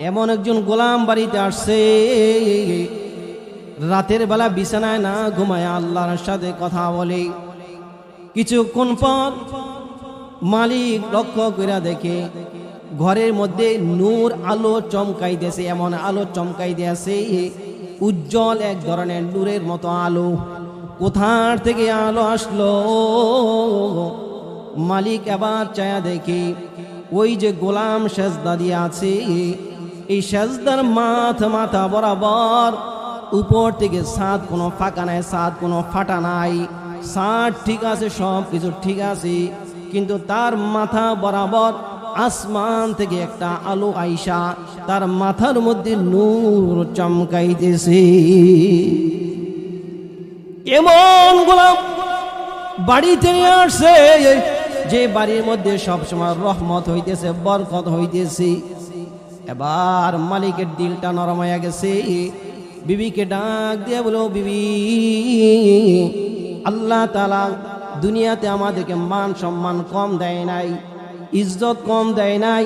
এমন একজন গোলাম বাড়িতে আসছে, রাতের বেলা বিছানায় না ঘুমায় আল্লাহর সাথে কথা বলে। কিছুক্ষণ পর মালিক লক্ষ্য করে দেখে ঘরের মধ্যে নূর আলো চমকাইতেছে, এমন আলো চমকাইতেছে উজ্জ্বল এক ধরনের নূরের মতো আলো। কোথার থেকে আলো আসলো? মালিক এবার চায়া দেখে ওই যে গোলাম সেজদা দিয়ে আছে, এই সেজদার মাথা বরাবর উপর থেকে ছাদ কোনো ফাঁকা নাই, ছাদ কোনো ফাটা নাই, ছাদ ঠিক আছে, সব কিছু ঠিক আছে, কিন্তু তার মাথা বরাবর আসমান থেকে একটা আলো আইসা তার মাথার মধ্যে নূর চমকাইতেছে। এমন গোলাম বাড়িতে নিয়ে আসছে যে বাড়ির মধ্যে সবসময় রহমত হইতেছে, বরকত হইতেছে। এবার মালিকের দিলটা নরম হয়ে গেছে, বিবিকে ডাক দিয়ে বলো, বিবি, আল্লাহ তাআলা দুনিয়াতে আমাদেরকে মান সম্মান কম দেয় নাই, ইজ্জত কম দেয় নাই,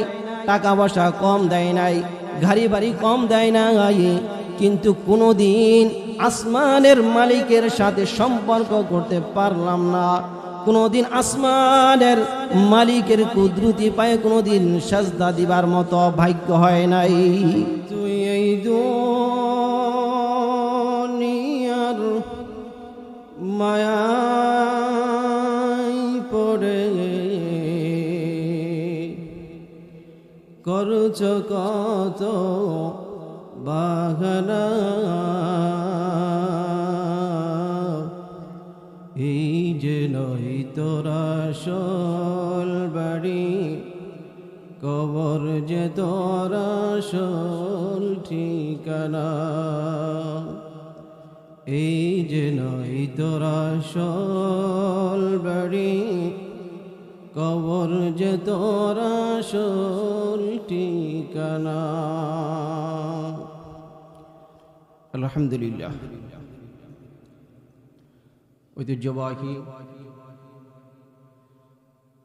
টাকা পয়সা কম দেয় নাই, গাড়ি বাড়ি কম দেয় নাই, কিন্তু কোনোদিন আসমানের মালিকের সাথে সম্পর্ক করতে পারলাম না, কোনোদিন আসমানের মালিকের কুদরতি পায়ে কোনোদিন সাজদা দিবার মতো ভাগ্য হয় নাই। তুই এই দুনিয়ার মায়ায় পড়ে করছ কত বাগানা, এই যে নয় তোরা আসল বাড়ি, কবর যে তোরা আসল ঠিকানা, এই যে নয় তোরা আসল বাড়ি, কবর যে তোরা আসল ঠিকানা। আলহামদুলিল্লাহ। ঐতিহ্যবাহী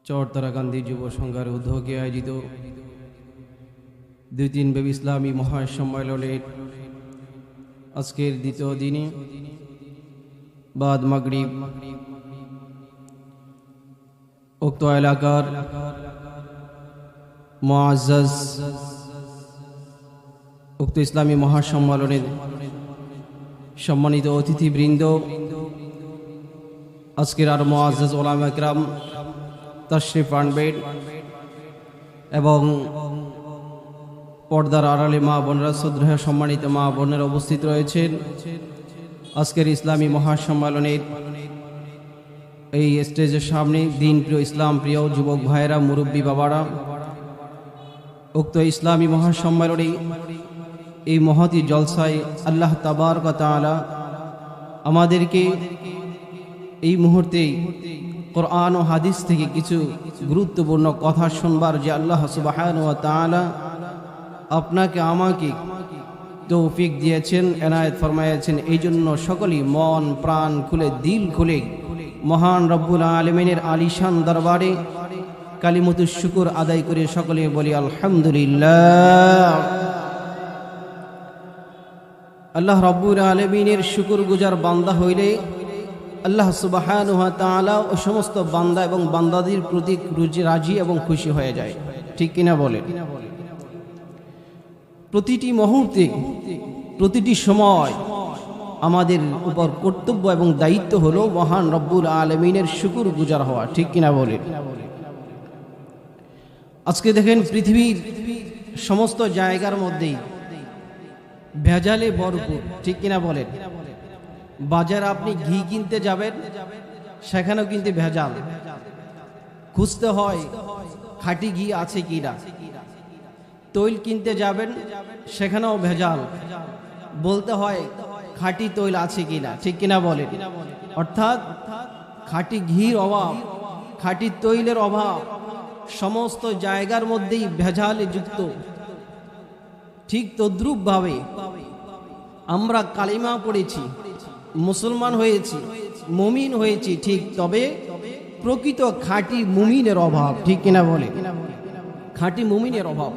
চরতারা গান্ধী যুব সংঘের উদ্যোগে আয়োজিত 2 দিন ব্যাপী ইসলামী মহাসম্মেলনের আজকের দ্বিতীয় দিনে বাদ মাগরিব উক্ত এলাকার মুআজ্জাজ উক্ত ইসলামী মহাসম্মেলনের সম্মানিত অতিথিবৃন্দ, আজকের আর মুআজ্জাজ উলামা ইকরাম তাশরিফ আনবেন এবং পর্দার আড়ালে মা বোনেরা, শ্রদ্ধেয় সম্মানিত মা বোনেরা উপস্থিত রয়েছেন। আজকের ইসলামী মহাসম্মেলনের এই স্টেজের সামনে দিন প্রিয়, ইসলাম প্রিয় যুবক ভাইয়েরা, মুরব্বী বাবারা, উক্ত ইসলামী মহাসম্মেলনে এই মহতী জলসায় আল্লাহ তাবারক ওয়া তাআলা আমাদেরকে এই মুহূর্তে কোরআন ও হাদিস থেকে কিছু গুরুত্বপূর্ণ কথা শুনবার যে আল্লাহ সুবহানাহু ওয়া তাআলা আপনাকে আমাকে তৌফিক দিয়েছেন, এনায়েত ফরমাইয়াছেন, এই জন্য সকলেই মন প্রাণ খুলে, দিল খুলে মহান রব্বুল আলামিনের আলিশান দরবারে কালিমাতুশ শুকর আদায় করে সকলে বলি আলহামদুলিল্লাহ। আল্লাহ রব্বুল আলামিনের শুকরগুজার বান্দা হইলে আল্লাহ সুবহানাহু ওয়া তাআলা ও সমস্ত বান্দা এবং বান্দাদের প্রতি রাজি এবং খুশি হয়ে যায়, ঠিক কিনা বলেন? প্রতিটি মুহূর্তে, প্রতিটি সময় আমাদের উপর কর্তব্য এবং দায়িত্ব হলো মহান রব্বুল আলামিনের শুকরগুজার হওয়া, ঠিক কিনা বলেন? আজকে দেখেন পৃথিবীর সমস্ত জায়গার মধ্যেই ভেজালে ভরপুর, ঠিক কিনা বলেন? বাজারে আপনি ঘি কিনতে যাবেন, সেখানেও কিন্তু ভেজাল, খুঁজতে হয় খাঁটি ঘি আছে কিনা। তৈল কিনতে যাবেন, সেখানেও ভেজাল, বলতে হয় খাঁটি তৈল আছে কিনা, ঠিক কিনা বলেন? অর্থাৎ খাঁটি ঘির অভাব, খাঁটি তৈলের অভাব সমস্ত জায়গার মধ্যেই ভেজালে যুক্ত। ঠিক তদ্রূপভাবে আমরা কালিমা পড়েছি, মুসলমান হয়েছি, মুমিন হয়েছি, ঠিক, তবে প্রকৃত খাঁটি মুমিনের অভাব, ঠিক কিনা বলে? খাঁটি মুমিনের অভাব।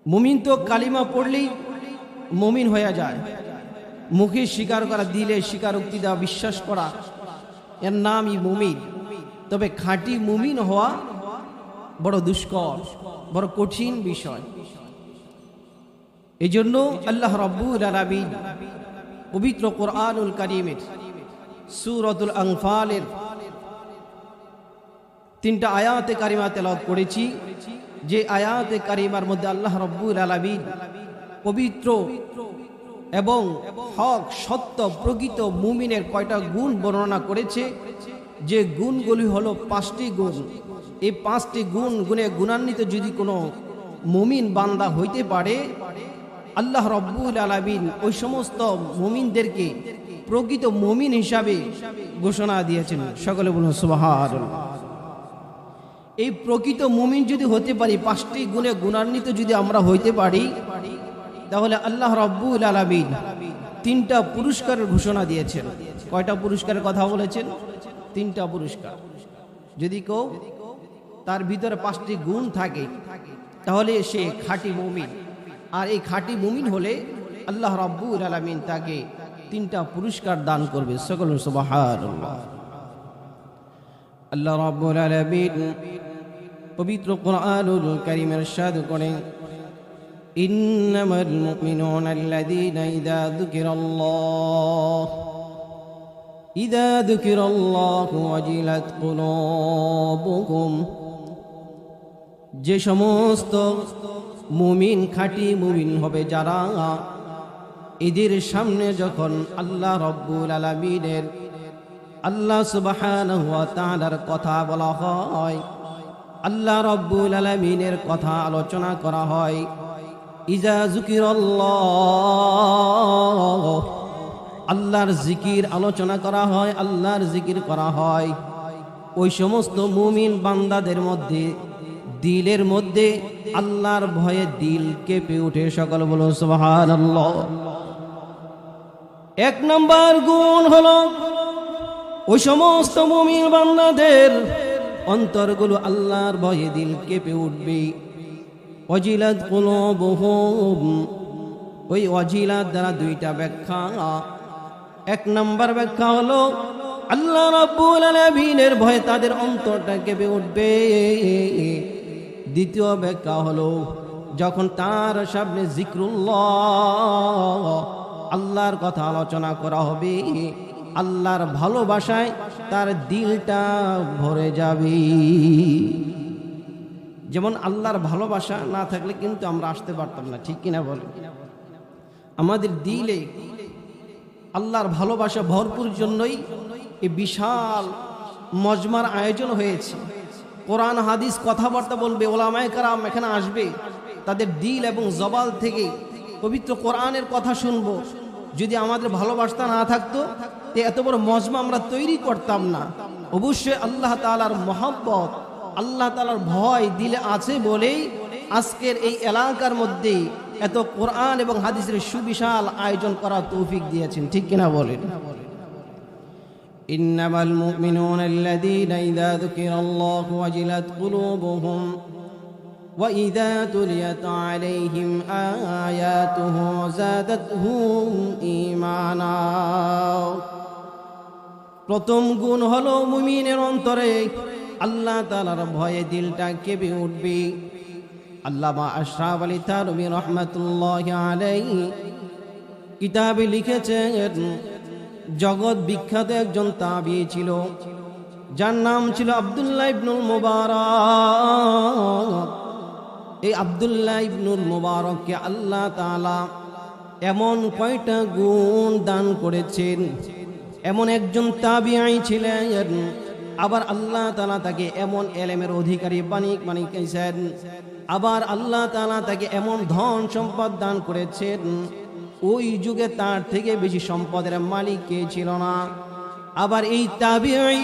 মুমিন তো কালিমা পড়লেই মুমিন হয়ে যায়, মুখে স্বীকার করা, দিলে স্বীকারোক্তি দেওয়া, বিশ্বাস করা, এর নামই মুমিন। তবে খাঁটি মুমিন হওয়া বড় দুষ্কর, বড় কঠিন বিষয়। এই জন্য আল্লাহ রাব্বুল আলামিন পবিত্র কোরআনুল কারীমের সূরাতুল আনফালের 3টা আয়াতে কারিমা তেলাওয়াত করেছি। যে আয়াতে কারিমার মধ্যে আল্লাহ রাব্বুল আলামিন পবিত্র এবং হক, সত্য, প্রকৃত মুমিনের কয়টা গুণ বর্ণনা করেছে। যে গুণগুলি হলো 5টি গুণ। এই 5টি গুণে গুণান্বিত যদি কোনো মুমিন বান্দা হইতে পারে, আল্লাহ রাব্বুল আলামিন ওই সমস্ত মুমিনদেরকে প্রকৃত মুমিন হিসাবে ঘোষণা দিয়েছেন। সকলে বলুন সুবহানাল্লাহ। এই প্রকৃত মুমিন যদি হতে পারি, 5টি গুণে গুণান্বিত যদি আমরা হইতে পারি, তাহলে আল্লাহ রাব্বুল আলামিন 3টা পুরস্কারের ঘোষণা দিয়েছেন। কয়টা পুরস্কারের কথা বলেছেন? 3টা পুরস্কার। যদি কেউ তার ভিতরে 5টি গুণ থাকে, তাহলে সে খাঁটি মুমিন। আর এই খাঁটি মুমিন হলে আল্লাহ রাব্বুল আলামিন তাকে 3টা পুরস্কার দান করবে। সকল সুবহানাল্লাহ। আল্লাহ রাব্বুল আলামিন পবিত্র কোরআনুল কারীমে ইরশাদ করেন, ইন্নামাল মুমিনুনা আল্লাযীনা ইযা যুকিরাল্লাহু ওয়াজিলাত কুলুবুহুম। যে সমস্ত মুমিন খাঁটি মুমিন হবে যারা, এদের সামনে যখন আল্লাহ রাব্বুল আলামিনের, আল্লাহ সুবহানাহু ওয়া তাআলার কথা বলা হয়, আল্লাহ রাব্বুল আলামিনের কথা আলোচনা করা হয়, ইজা যুকিরাল্লাহ, আল্লাহর জিকির আলোচনা করা হয়, আল্লাহর জিকির করা হয়, ওই সমস্ত মুমিন বান্দাদের মধ্যে, দিলের মধ্যে আল্লাহর ভয়ে দিল কেঁপে ওঠে। সকল বলো সুবহানাল্লাহ। 1 নম্বর গুণ হলো ওই সমস্ত মুমিন বান্দাদের অন্তরগুলো আল্লাহর ভয়ে দিল কেঁপে উঠবে। ওয়াজিলাত কুলুবুহুম, ওই ওয়াজিলাত দ্বারা 2টা ব্যাখ্যা। 1 নম্বর ব্যাখ্যা হলো আল্লাহ রাব্বুল আলামিনের ভয়ে তাদের অন্তরটা কেঁপে উঠবে। দ্বিতীয় ব্যাখ্যা হলো যখন তার সামনে জিক্রুল্লাহ, আল্লাহর কথা আলোচনা করা হবে, আল্লাহর ভালোবাসায় তার দিলটা ভরে যাবে। যেমন আল্লাহর ভালোবাসা না থাকলে কিন্তু আমরা আসতে পারতাম না, ঠিক কিনা বলেন? আমাদের দিলে আল্লাহর ভালোবাসা ভরপুর জন্যই এই বিশাল মজমার আয়োজন হয়েছে। কোরআন হাদিস কথাবার্তা বলবে, ওলামায়ে কেরাম এখানে আসবে, তাদের দিল এবং জবান থেকে পবিত্র কোরআনের কথা শুনবো। যদি আমাদের ভালোবাসা না থাকতো তো এত বড় মজমা আমরা তৈরি করতাম না। অবশ্যই আল্লাহ তাআলার মহব্বত, আল্লাহ তাআলার ভয় দিলে আছে বলেই আজকের এই এলাকার মধ্যে এত কোরআন এবং হাদিসের সুবিশাল আয়োজন করার তৌফিক দিয়েছেন, ঠিক কিনা বলেন? ইন্নামাল মুমিনুনা আল্লাযীনা ইযা যুকিরাল্লাহু ওয়াজিলাত কুলুবুহুম ওয়া ইযা তুলিয়াত আলাইহিম আয়াতুহু যাদাতহুম ঈমানা। প্রথম গুণ হলো মুমিনের অন্তরে আল্লাহ তাআলার ভয়ে দিলটা কেঁপে উঠবে। আল্লামা আশরাফ আলী থানভী রাহমাতুল্লাহি আলাইহি কিতাবে লিখেছেন, জগৎ বিখ্যাত একজন তাবী ছিল, যার নাম ছিল আব্দুল্লাহ ইবনুল মুবারক। এই আব্দুল্লাহ ইবনুল মুবারককে আল্লাহ তাআলা এমন কয়টা গুণ দান করেছেন। এমন একজন তাবিঈ ছিলেন, আবার আল্লাহ তাআলা তাকে এমন এলেমের অধিকারী বানিয়েছেন, আবার আল্লাহ তাআলা তাকে এমন ধন সম্পদ দান করেছেন, ওই যুগে তার থেকে বেশি সম্পদের মালিক কে ছিল না। আবার এই তাবিঈ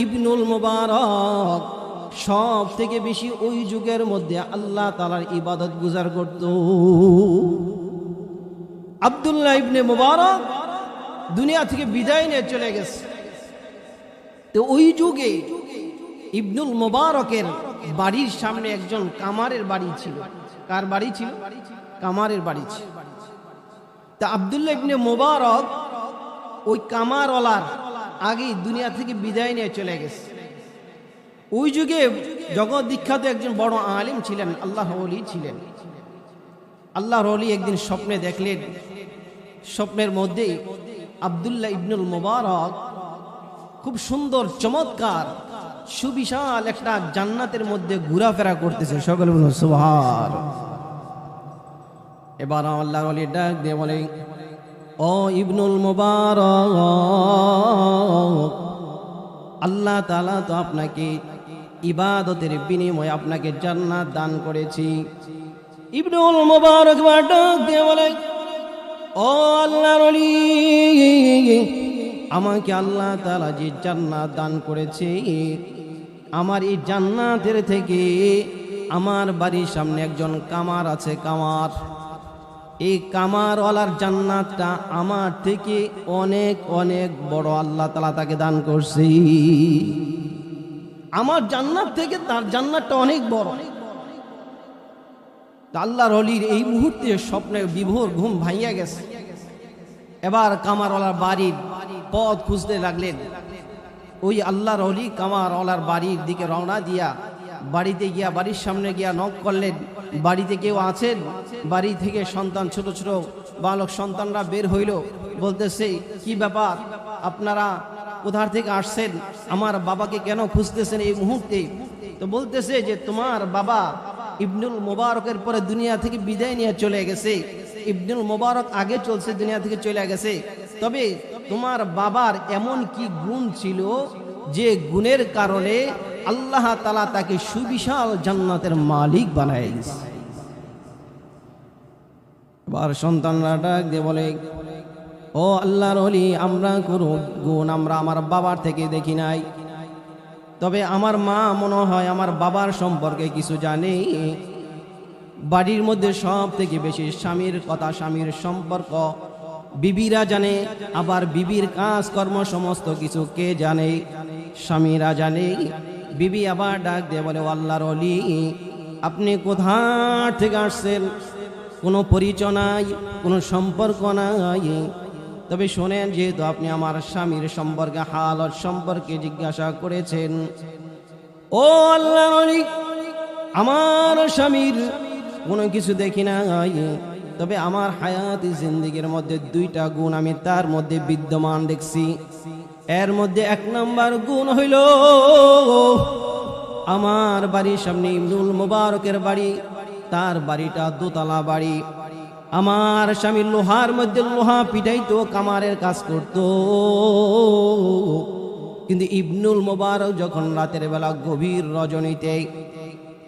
ইবনুল মুবারক সব থেকে বেশি ওই যুগের মধ্যে আল্লাহ তাআলার ইবাদত গুজার করত। আব্দুল্লাহ ইবনে মুবারক দুনিয়া থেকে বিদায় নিয়ে চলে গেছে। তো ওই যুগে ইবনুল মুবারকের বাড়ির সামনে একজন কামারের বাড়ি ছিল। কার বাড়ি ছিল? কামারের বাড়ি ছিল। তা আব্দুল্লাহ ইবনে মুবারক ওই কামারওয়ালার আগেই দুনিয়া থেকে বিদায় নিয়ে চলে গেছে। ওই যুগে জগৎ বিখ্যাত একজন বড় আলিম ছিলেন, আল্লাহর ওলি ছিলেন। আল্লাহর ওলি একদিন স্বপ্নে দেখলেন, স্বপ্নের মধ্যে আব্দুল্লাহ ইবনুল মুবারক খুব সুন্দর চমৎকার সুবিশাল একটা জান্নাতের মধ্যে ঘোরাফেরা করতেছে। সকলে বলুন সুবহান। এবার আল্লাহর ওলি ডাক দিয়ে বলে, ও ইবনুল মুবারক, আল্লাহ তাআলা তো আপনাকে ইবাদতের বিনিময়ে আপনাকে জান্নাত দান করেছি। ইবনুল মুবারক ডাক দিয়ে বলে, ও আল্লাহর ওলি, আমাকে আল্লাহ তাআলা যে জান্নাত দান করেছে, আমার এই জান্নাতের থেকে আমার বাড়ির সামনে একজন কামার আছে, কামার, এই কামারওয়ালার জান্নাতটা আমার থেকে অনেক অনেক বড়, আল্লাহ তাআলা তাকে দান করছে। আমার জান্নাত থেকে তার জান্নাতটা অনেক বড়। আল্লাহর ওলির এই মুহূর্তে স্বপ্নে বিভোর ঘুম ভাঙিয়া গেছে। এবার কামারওয়ালার বাড়ির পথ খুঁজতে লাগলেন। ওই আল্লাহর ওলি কামারওয়ালার বাড়ির দিকে রওনা দিয়া বাড়িতে গিয়া বাড়ির সামনে গিয়া নক করলেন, বাড়িতে কেউ আছেন? বাড়ি থেকে সন্তান, ছোট ছোট বালক সন্তানরা বের হইল, বলতেছে, কি ব্যাপার, আপনারা কোথা থেকে আসছেন? আমার বাবাকে কেন খুঁজতেছেন এই মুহূর্তে? তো বলতেছে যে তোমার বাবা ইবনুল মুবারকের পরে দুনিয়া থেকে বিদায় নিয়ে চলে গেছে। ইবনুল মুবারক আগে চলছে, দুনিয়া থেকে চলে গেছে। তবে তোমার বাবার এমন কি গুণ ছিল যে গুণের কারণে আল্লাহ তাআলা তাকে সুবিশাল জান্নাতের মালিক বানায় দিয়েছে। এবার সন্তানরা ডাক দিয়ে বলে, ও আল্লাহর ওলি, আমরা কোনো গুণ আমরা আমার বাবার থেকে দেখি নাই, তবে আমার মা মনে হয় আমার বাবার সম্পর্কে কিছু জানে। বাড়ির মধ্যে সব থেকে বেশি স্বামীর কথা, স্বামীর সম্পর্ক বিবিরা জানে, আবার বিবির কাজ কর্ম সমস্ত কিছু কে জানে? স্বামীরা জানে। বিবি আবার ডাক দিয়ে বলে, আল্লাহর ওলি, আপনি কোথা থেকে আসছেন? কোনো পরিচয় নাই, কোনো সম্পর্ক নাই, তবে শোনেন, যেহেতু আপনি আমার স্বামীর সম্পর্কে, হালত সম্পর্কে জিজ্ঞাসা করেছেন, ও আল্লাহর ওলি, আমার স্বামীর কোনো কিছু দেখি নাই, তবে আমার হায়াতি জিন্দেগির মধ্যে দুইটা গুণ আমি তার মধ্যে বিদ্যমান দেখছি। এর মধ্যে এক নাম্বার গুণ হইল, আমার বাড়ির সামনে ইবনুল মুবারকের বাড়ি, তার বাড়িটা দোতলা বাড়ি। আমার স্বামী লোহার মধ্যে লোহা পিটাইতো, কামারের কাজ করত। কিন্তু ইবনুল মুবারক যখন রাতের বেলা গভীর রজনীতে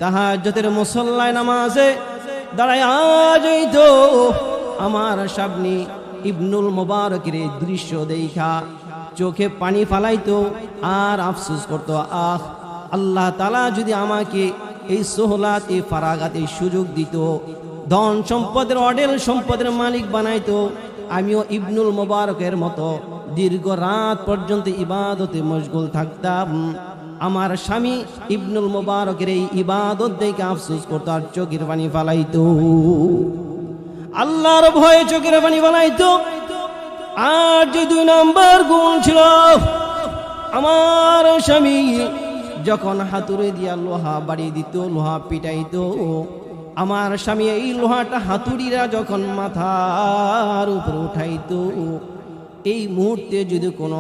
তাহাজ্জুদের মুসল্লায় নামাজে দাঁড়ায় যাইত, আমার সামনে ইবনুল মুবারকের এই দৃশ্য দেখা চোখে পানি ফালাইতো আর আফসোস করত, আহ, আল্লাহ তাআলা যদি আমাকে এই সোহলাত, এই ফারাগাত, এই সুযোগ দিত, ধন সম্পদের, অডেল সম্পদের মালিক বানাইতো, আমিও ইবনুল মুবারকের মতো দীর্ঘ রাত পর্যন্ত ইবাদতে মশগুল থাকতাম। আমার স্বামী ইবনুল মুবারকের এই ইবাদত দেখে আফসোস করতো আর চোখের পানি ফালাইতো, আল্লাহর ভয়ে চোখের পানি ফালাইতো। আর যে দুই নাম্বার গুণ ছিল, আমার স্বামী যখন হাতুড়ে দিয়া লোহা বাড়ি দিত, লোহা পিটাইতো, আমার স্বামী এই লোহাটা হাতুড়িরা যখন মাথার উপর উঠাইতো, এই মুহূর্তে যদি কোনো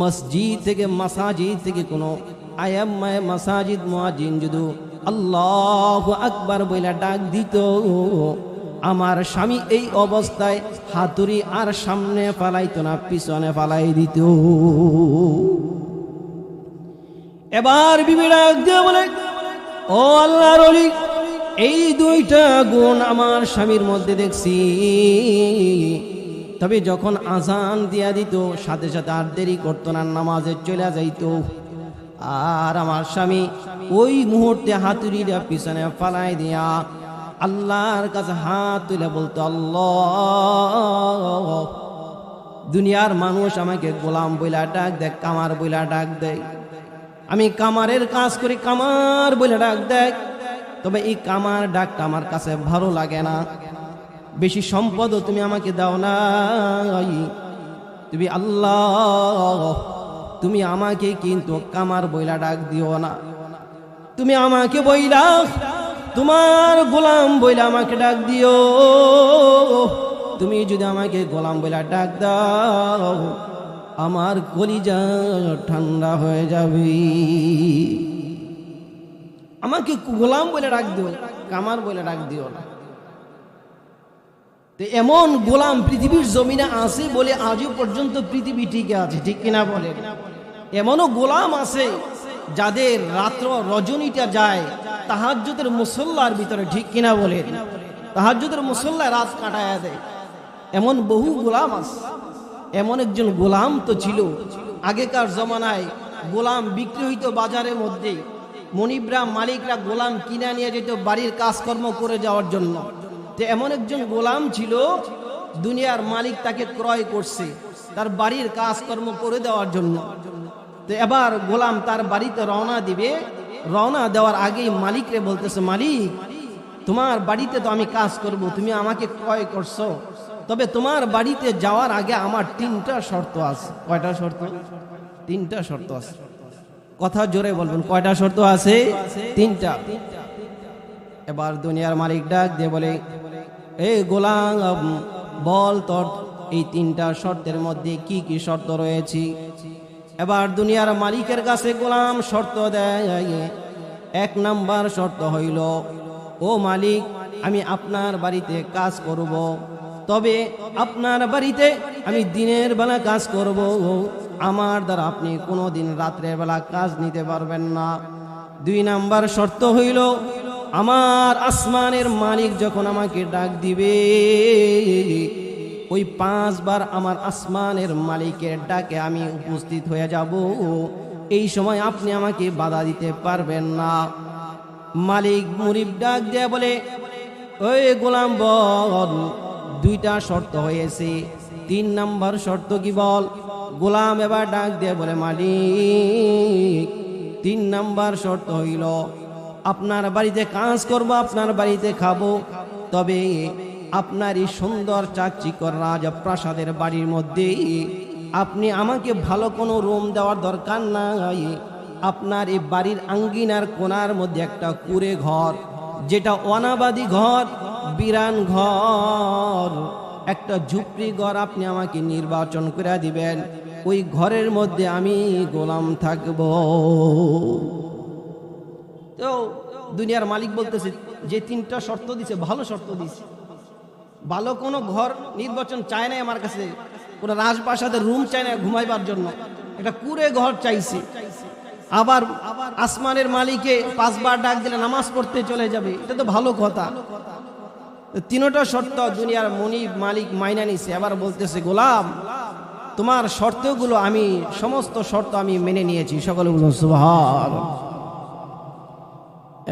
মসজিদ থেকে, মাসাজিদ থেকে কোনো আয়াম্মায়ে মাসাজিদ মুয়াজ্জিন যদি আল্লাহু আকবার বইলা ডাক দিত, আমার স্বামী এই অবস্থায় হাতুড়ি আর সামনে ফালাইতো না, পিছনে ফালাই দিত। এবার বিবি ডাক দিয়ে বলে, ও আল্লাহর ওলি, এই দুইটা গুণ আমার স্বামীর মধ্যে দেখছি, তবে যখন আজান দিয়া দিত সাথে সাথে আর দেরি করতো না, নামাজে চলে যাইতো। আর আমার স্বামী ওই মুহূর্তে হাতুড়িটা পিছনে ফালাই দিয়া আল্লাহর কাছে হাত তুলে বলতো, আল্লাহ, দুনিয়ার মানুষ আমাকে গোলাম বইলা ডাক দেয়, কামার বইলা ডাক দেয়, আমি কামারের কাজ করি, কামার বইলা ডাক দেয়, তবে এই কামার ডাকটা আমার কাছে ভালো লাগে না। বেশি সম্পদও তুমি আমাকে দাও না, তুমি আল্লাহ, তুমি আমাকে কিন্তু কামার বইলা ডাক দিও না। তুমি আমাকে বইলা তোমার গোলাম বইলা আমাকে ডাক দিও। তুমি যদি আমাকে গোলাম বইলা ডাক দাও, আমার কলিজা ঠান্ডা হয়ে যাবে। আমাকে গোলাম বলে ডাক দিও, কামার বলে ডাক দিও না। তো এমন গোলাম পৃথিবীর জমিনে আছে বলে আজও পর্যন্ত পৃথিবী টিকে আছে, ঠিক কিনা বলে? এমনও গোলাম আছে যাদের রাত্র রজনীটা যায় তাহাজ্জুদের মুসল্লার ভিতরে, ঠিক কিনা বলে? তাহাজ্জুদের মুসল্লায় রাত কাটায় দেয়। এমন বহু গোলাম আছে। এমন একজন গোলাম তো ছিল আগেকার জমানায়, গোলাম বিক্রি হইতো বাজারের মধ্যে। মনিবরা মালিকরা গোলাম কিনে নিয়ে যেত বাড়ির কাজকর্ম করে যাওয়ার জন্য। তো এমন একজন গোলাম ছিল, দুনিয়ার মালিক তাকে ক্রয় করছে তার বাড়ির কাজকর্ম করে দেওয়ার জন্য। তো এবার গোলাম তার বাড়িতে রওনা দিবে। রওনা দেওয়ার আগেই মালিকরে বলতেছে, মালিক, তোমার বাড়িতে তো আমি কাজ করব, তুমি আমাকে ক্রয় করছো, তবে তোমার বাড়িতে যাওয়ার আগে আমার 3টা শর্ত আছে। কয়টা শর্ত? 3টা শর্ত আছে। কথা জোরে বলবেন, কয়টা শর্ত আছে? 3টা। এবার দুনিয়ার মালিক ডাক দিয়ে বলে, এই গোলাম, বল তোর এই 3টা শর্তের মধ্যে কি কি শর্ত রয়েছে। এবার দুনিয়ার মালিকের কাছে গোলাম শর্ত দেয়। 1 নাম্বার শর্ত হইল, ও মালিক, আমি আপনার বাড়িতে কাজ করব, তবে আপনার বাড়িতে আমি দিনের বেলা কাজ করব, আমার দ্বারা আপনি কোনোদিন রাত্রের বেলা কাজ নিতে পারবেন না। 2 নাম্বার শর্ত হইল, আমার আসমানের মালিক যখন আমাকে ডাক দিবে, ওই 5 বার আমার আসমানের মালিকের ডাকে আমি উপস্থিত হয়ে যাব, এই সময় আপনি আমাকে বাধা দিতে পারবেন না। মালিক মুরিব ডাক দিয়ে বলে, ওই গোলাম বল, 2টা শর্ত হয়েছে, 3 নাম্বার শর্ত কি বল? গোলাম এবার ডাক দিয়ে বলে, মালিক, 3 নাম্বার শর্ত হইল, আপনার বাড়িতে কাজ করব, আপনার বাড়িতে খাবো, তবে আপনার এই সুন্দর চাকচিকর রাজপ্রাসাদের বাড়ির মধ্যে আপনি আমাকে ভালো কোনো রুম দেওয়ার দরকার নাই। আপনার এই বাড়ির আঙ্গিনার কোণার মধ্যে একটা কুঁড়ে ঘর, যেটা অনাবাদী ঘর, বিরান ঘর, একটা ঝুপড়ি ঘর আপনি আমাকে নির্বাচন করে দিবেন, ওই ঘরের মধ্যে আমি গোলাম থাকব। তো দুনিয়ার মালিক বলতেছে, যে 3টা শর্ত দিছে ভালো শর্ত দিছে, ভালো কোনো ঘর নির্বাচন চায় না আমার কাছে, কোনো রাজপ্রাসাদের রুম চায় না ঘুমাইবার জন্য, একটা কুঁড়ে ঘর চাইছে। আবার আসমানের মালিকে 5 বার ডাক দিলে নামাজ পড়তে চলে যাবে, এটা তো ভালো কথা। 3টা শর্ত দুনিয়ার মনিব মালিক মাইনা নিছে। আবার বলতেছে, গোলাম, তোমার শর্তগুলো আমি, সমস্ত শর্ত আমি মেনে নিয়েছি। সকলে বলুন সুবহানাল্লাহ।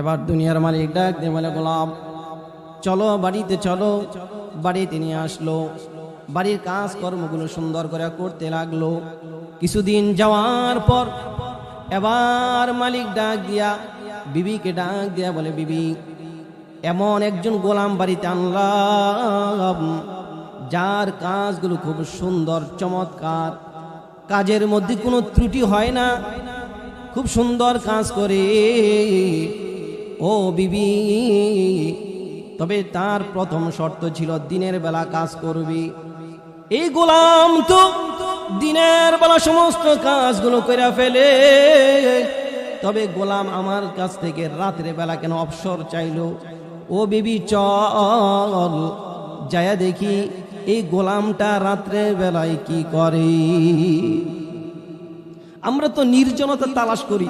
এবার দুনিয়ার মালিক ডাক দিয়ে বলে, গোলাম, চলো বাড়িতে চলো। বাড়িতে নিয়ে আসলো, বাড়ির কাজ কর্মগুলো সুন্দর করে করতে লাগলো। কিছুদিন যাওয়ার পর এবার মালিক ডাক দিয়া বিবিকে ডাক দিয়া বলে, বিবি, এমন একজন গোলাম বাড়িতে আনলাম, যার কাজগুলো খুব সুন্দর চমৎকার, কাজের মধ্যে কোনো ত্রুটি হয় না, খুব সুন্দর কাজ করে। ও বিবি, তবে তার প্রথম শর্ত ছিল দিনের বেলা কাজ করবি। এই গোলাম তো দিনের বেলা সমস্ত কাজগুলো করে ফেলে, তবে গোলাম আমার কাছ থেকে রাতের বেলা কেন অবসর চাইলো? ও বিবি, চল যায়া দেখি এই গোলামটা রাত্রে বেলায় কি করে। আমরা তো নির্জনতা তালাশ করি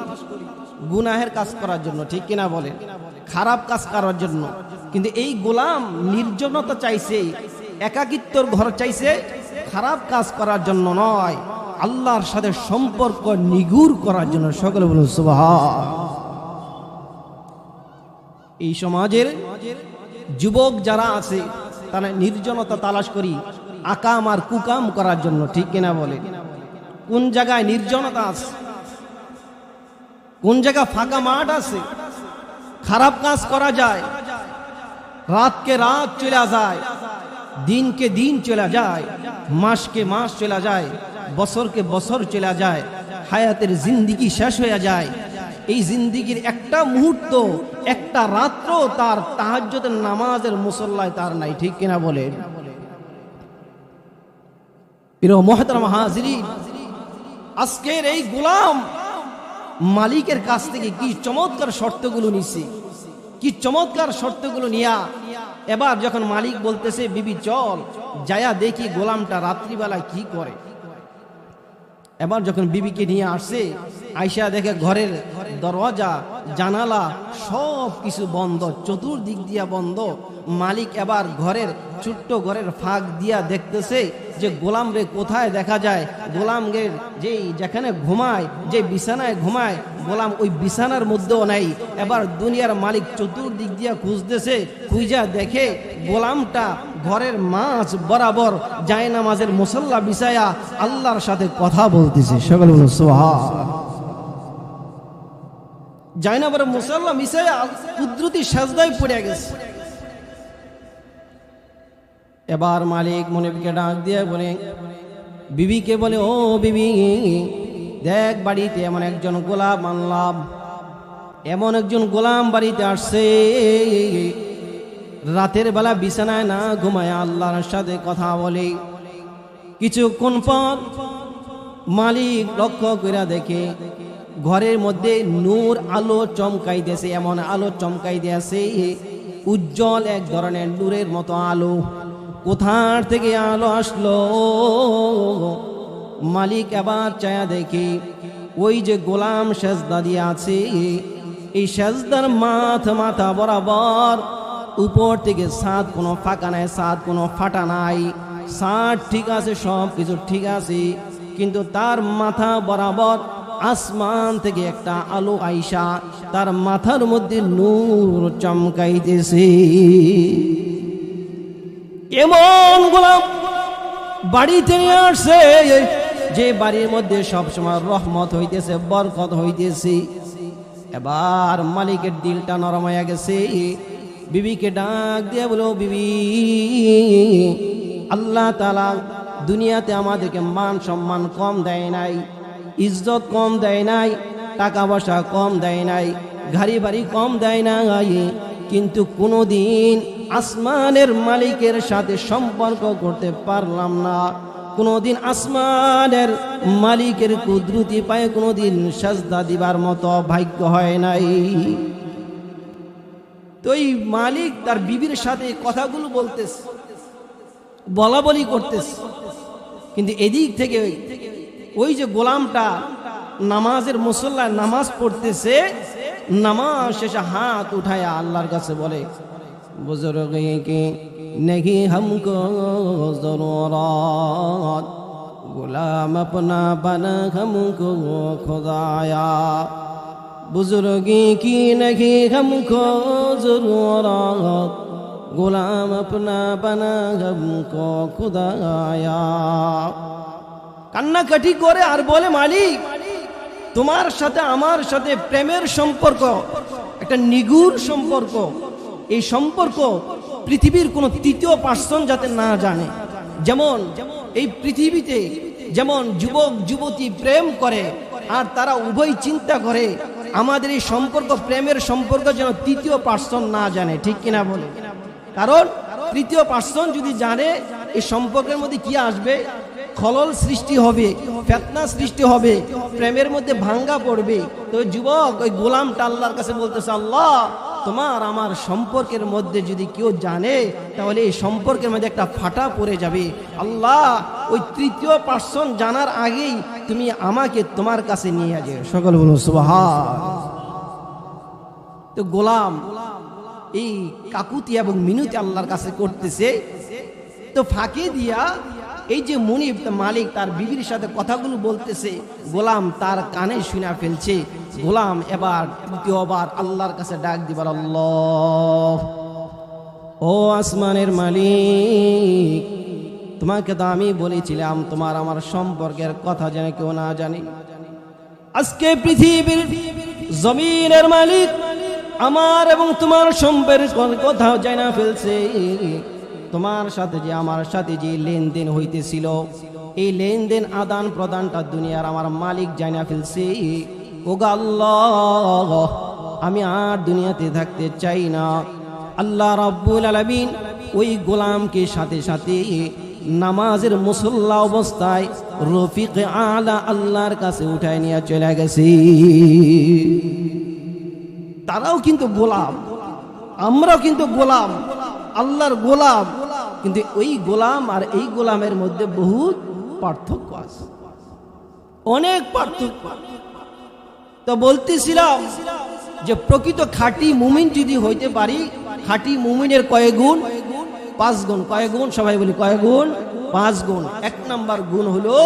গুনাহের কাজ করার জন্য, ঠিক কিনা বলেন? খারাপ কাজ করার জন্য। কিন্তু এই গোলাম নির্জনতা চাইছে, একাকিত্বর ঘর চাইছে, খারাপ কাজ করার জন্য নয়, আল্লাহর সাথে সম্পর্ক নিগুড় করার জন্য। সকলে বলুন সুবহানাল্লাহ। এই সমাজের যুবক যারা আছে তারা নির্জনতা তালাশ করি আকাম আর কুকাম করার জন্য, ঠিক কিনা বলে? কোন জায়গায় নির্জনতা আছে, কোন জায়গা ফাঁকা মাঠ আছে, খারাপ কাজ করা যায়, রাতকে রাত চলে যায়, দিনকে দিন চলে যায়, মাসকে মাস চলে যায়, বছরকে বছর চলে যায়, হায়াতের জিন্দিগি শেষ হয়ে যায়। এই জিন্দিগির একটা মুহূর্ত, একটা রাত্র তার তাহাজ্জুদের নামাজের মুসল্লায় তার নাই, ঠিক কিনা বলেন? প্রিয় মুহতারাম হাজিরিন, আজকের এই গোলাম মালিকের কাছ থেকে কি চমৎকার শর্তগুলো নিছে, কি চমৎকার শর্তগুলো নিয়া এবার যখন মালিক বলতেছে বিবি চল যায়া দেখি গোলামটা রাত্রিবেলা কি করে। এবার যখন বিবিকে নিয়ে আসছে, আয়সা দেখে ঘরের দরওয়াজা জানালা সব কিছু বন্ধ, চতুর্দিক দিয়া বন্ধ। মালিক এবার ঘরের ছোট্ট ঘরের ফাঁক দিয়া দেখতেছে যে গোলাম রে কোথায় দেখা যায়। গোলাম রে যেখানে ঘুমায়, যে বিছানায় ঘুমায়, গোলাম ওই বিছানার মধ্যেও নাই। এবার দুনিয়ার মালিক চতুর্দিক দিয়া খুঁজতেছে, খুঁজা দেখে গোলামটা ঘরের মাঝ বরাবর জায়নামাজের মুসল্লা বিছায়া আল্লাহর সাথে কথা বলতেছে। সকলে বলুন সুবহান। জায়নামাজের মুসল্লা মিশায়া কুদরতি সাজদায় পড়ে গেছে। এবার মালিক মনিবকে ডাক দিয়ে বলে, বিবিকে বলে, ও বিবি দেখ বাড়িতে এমন একজন গোলাম আনলাম, এমন একজন গোলাম বাড়িতে আসছে, রাতের বেলা বিছানায় না ঘুমায় আল্লাহর সাথে কথা বলে। কিছুক্ষণ পর মালিক লক্ষ্য করে দেখে ঘরের মধ্যে নূর আলো চমকাইতেছে, এমন আলো চমকাইতেছে উজ্জ্বল এক ধরনের নূরের মতো আলো। কোথার থেকে আলো আসলো? মালিক এবার চায়া দেখে ওই যে গোলাম সেজদা দিয়ে আছে, এই সেজদার মাথা বরাবর উপর থেকে ছাদ কোনো ফাঁকা নাই, ছাদ কোনো ফাটা নাই, ছাদ ঠিক আছে, সব কিছু ঠিক আছে, কিন্তু তার মাথা বরাবর আসমান থেকে একটা আলো আইসা তার মাথার মধ্যে নূর চমকাইতেছে। এমন গোলাম বাড়িতে নিয়ে আসছে যে বাড়ির মধ্যে সবসময় রহমত হইতেছে, বরকত হইতেছে। এবার মালিকের দিলটা নরম হয়ে গেছে। বিবিকে ডাক দিয়ে বলো, বিবি আল্লাহ তাআলা দুনিয়াতে আমাদেরকে মান সম্মান কম দেয় নাই, ইজ্জত কম দেয় নাই, টাকা পয়সা কম দেয় নাই, গাড়ি বাড়ি কম দেয় নাই, কিন্তু কোনোদিন আসমানের মালিকের সাথে সম্পর্ক করতে পারলাম না। কোনোদিন আসমানের মালিকের কুদরতি পায়ে কোনোদিন সাজদা দিবার মতো ভাগ্য হয় নাই। তো এই মালিক তার বিবির সাথে কথাগুলো বলতেছে, বলা বলি করতেছে, কিন্তু এদিক থেকে ওই যে গোলামটা নামাজের মুসল্লায় নামাজ পড়তেছে, নামাজ শেষে হাত উঠায়া আল্লাহর কাছে বলে, বুজুর্গ কি नहीं हमको ज़रूरत, गुलाम अपना बना हमको खुदाया, बुजुर्गी की नहीं हमको ज़रूरत, गुलाम अपना बना हमको खुदाया। কান্নাকাটি করে আর বলে, মালিক তোমার সাথে আমার সাথে প্রেমের সম্পর্ক, একটা নিগুড় সম্পর্ক, এই সম্পর্ক পৃথিবীর কোন তৃতীয় পার্সন যাতে না জানে। যেমন এই পৃথিবীতে যেমন যুবক যুবতী প্রেম করে আর তারা উভয় চিন্তা করে আমাদের এই সম্পর্ক, প্রেমের সম্পর্ক যেন তৃতীয় পার্সন না জানে, ঠিক কিনা বলে? কারণ তৃতীয় পার্সন যদি জানে এই সম্পর্কের মধ্যে কি আসবে, খলল সৃষ্টি হবে, ফিতনা সৃষ্টি হবে, প্রেমের মধ্যে ভাঙ্গা পড়বে। তো যুবক ওই গোলামটা আল্লাহর কাছে বলতেছে, আল্লাহ তোমার আমার সম্পর্কের মধ্যে যদি কেউ জানে তাহলে এই সম্পর্কের মধ্যে একটা ফাটা পড়ে যাবে। আল্লাহ ওই তৃতীয় পার্সন জানার আগেই তুমি আমাকে তোমার কাছে নিয়ে যাও। সকল বলুন সুবহান। তো গোলাম এই কাকুতি এবং মিনতি আল্লাহর কাছে করতেছে, তো ফাঁকে দিয়া এই যে মুনিব মালিক তার বিবির সাথে কথাগুলো বলতেছে, গোলাম তার কানে শুনে ফেলছে। গোলাম এবার তৃতীয়বার আল্লাহর কাছে ডাক দিবার, আল্লাহ ও আসমানের মালিক, তোমাকে তো আমি বলেছিলাম তোমার আমার সম্পর্কের কথা যেন কেউ না জানে। আজকে পৃথিবীর জমিনের মালিক আমার এবং তোমার সম্পর্কের কোথাও যায় না ফেলছে। তোমার সাথে যে আমার সাথে যে লেনদেন হইতেছিল, এই লেনদেন আদান প্রদানটা দুনিয়ার আমার মালিক যায় না ফেলছে। ওগো আল্লাহ, আমি আর দুনিয়াতে থাকতে চাই না। আল্লাহ রাব্বুল আলামিন ওই গোলামকে সাথে সাথে নামাজের মুসল্লা অবস্থায় রফিক আলা আল্লাহর কাছে উঠায় নিয়ে চলে গেছে। তারাও কিন্তু গোলাম, আমরাও কিন্তু গোলাম, আল্লাহর গোলাম। কিন্তু ওই গোলাম আর এই গোলামের মধ্যে বহুত পার্থক্য আছে, অনেক পার্থক্য। তো বলতেছিলাম যে প্রকৃত খাঁটি মুমিন যদি হইতে পারি, খাঁটি মুমিনের কয় গুণ? 5 গুণ। কয় গুণ? সবাই বলি কয় গুণ? 5 গুণ। 1 নাম্বার গুণ হলো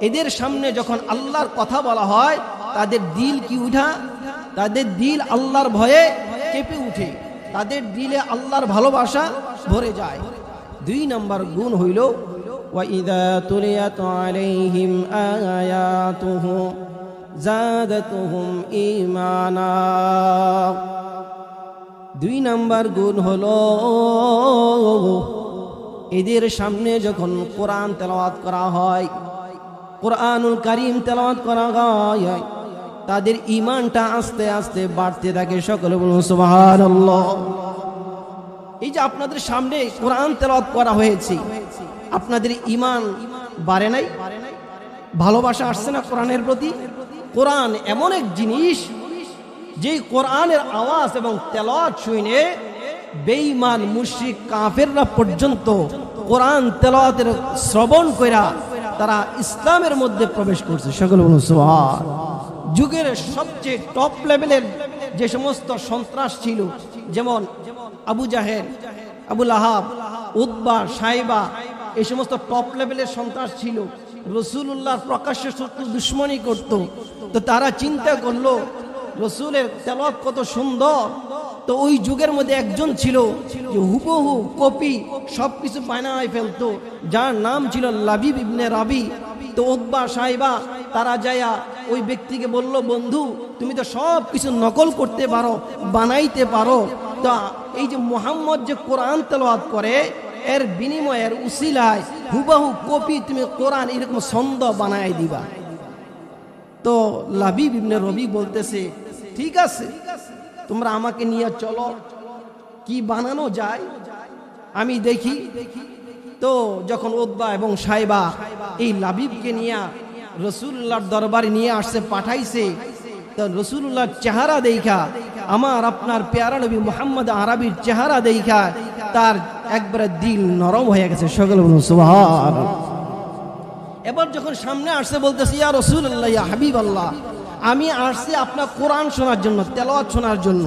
এদের সামনে যখন আল্লাহর কথা বলা হয় তাদের দিল কি উঠা? তাদের দিল আল্লাহর ভয়ে কেঁপে উঠে, তাদের দিলে আল্লাহর ভালোবাসা ভরে যায়। 2 নাম্বার গুণ হইল ওয়াইদা তুলিয়াত আলাইহিম আয়াতুহু জাদাতুহুম ঈমানা। 2 নাম্বার গুণ হলো এদের সামনে যখন কোরআন তেলাওয়াত করা হয়, কোরআনুল কারীম তেলাওয়াত করা হয়, তাদের ঈমানটা আস্তে আস্তে বাড়তে থাকে। সকলে বলুন সুবহানাল্লাহ। এই যে আপনাদের সামনে কোরআন তেলাওয়াত করা হয়েছে, আপনাদের ঈমান বাড়ে নাই? ভালোবাসা আসছে না কোরআনের প্রতি? কোরআন এমন এক জিনিস যে কোরআনের আওয়াজ এবং তেলাওয়াত শুনে বেঈমান মুশরিক কাফেররা পর্যন্ত কোরআন তেলাওয়াতের শ্রবণ কইরা তারা ইসলামের মধ্যে প্রবেশ করছে। সকলে বলুন সুবহান। যুগের সবচেয়ে টপ লেভেলের যে সমস্ত সন্ত্রাস ছিল, যেমন আবু জাহেল, আবু লাহাব, উতবা, সাইবা, এই সমস্ত টপ লেভেলের সন্ত্রাস ছিল, রাসূলুল্লাহর প্রকাশ্য শত্রু দুশ্মনী করত। তো তারা চিন্তা করলো রাসূলের তেলাওয়াত কত সুন্দর। তো ওই যুগের মধ্যে একজন ছিল যে হুবহু কপি সবকিছু বানায় ফেলতো, যার নাম ছিল লাবিব ইবনে রাবি। তো উতবা, সাইবা তারা যায়া ওই ব্যক্তিকে বলল, বন্ধু তুমি তো সব কিছু নকল করতে পারো, বানাইতে পারো, তা এই যে মুহাম্মদ যে কোরআন তেলাওয়াত করে এর বিনিময়ের উসিলায় হুবহু কপি তুমি কোরআন এরকম ছন্দ বানাই দিবা। তো লাবিব ইবনে রবি বলতেছে, ঠিক আছে, তোমরা আমাকে নিয়ে চলো, কি বানানো যায় আমি দেখি। তো যখন উতবা এবং সাইবা এই লাবিবকে নিয়ে রাসূলুল্লাহর দরবারে নিয়ে আসছে, পাঠাইছে, তো রাসূলুল্লাহর চেহারা দেখা, আমার আপনার পেয়ারা নবী মুহাম্মদ আরবির চেহারা দেখা তার একবারে দিল নরম হয়ে গেছে। সকলে বলুন সুবহানাল্লাহ। এবার যখন সামনে আসছে বলতেছে, ইয়া রাসূলুল্লাহ, ইয়া হাবিবাল্লাহ, আমি আসছি আপনার কোরআন শোনার জন্য, তেলাওয়াত শোনার জন্য।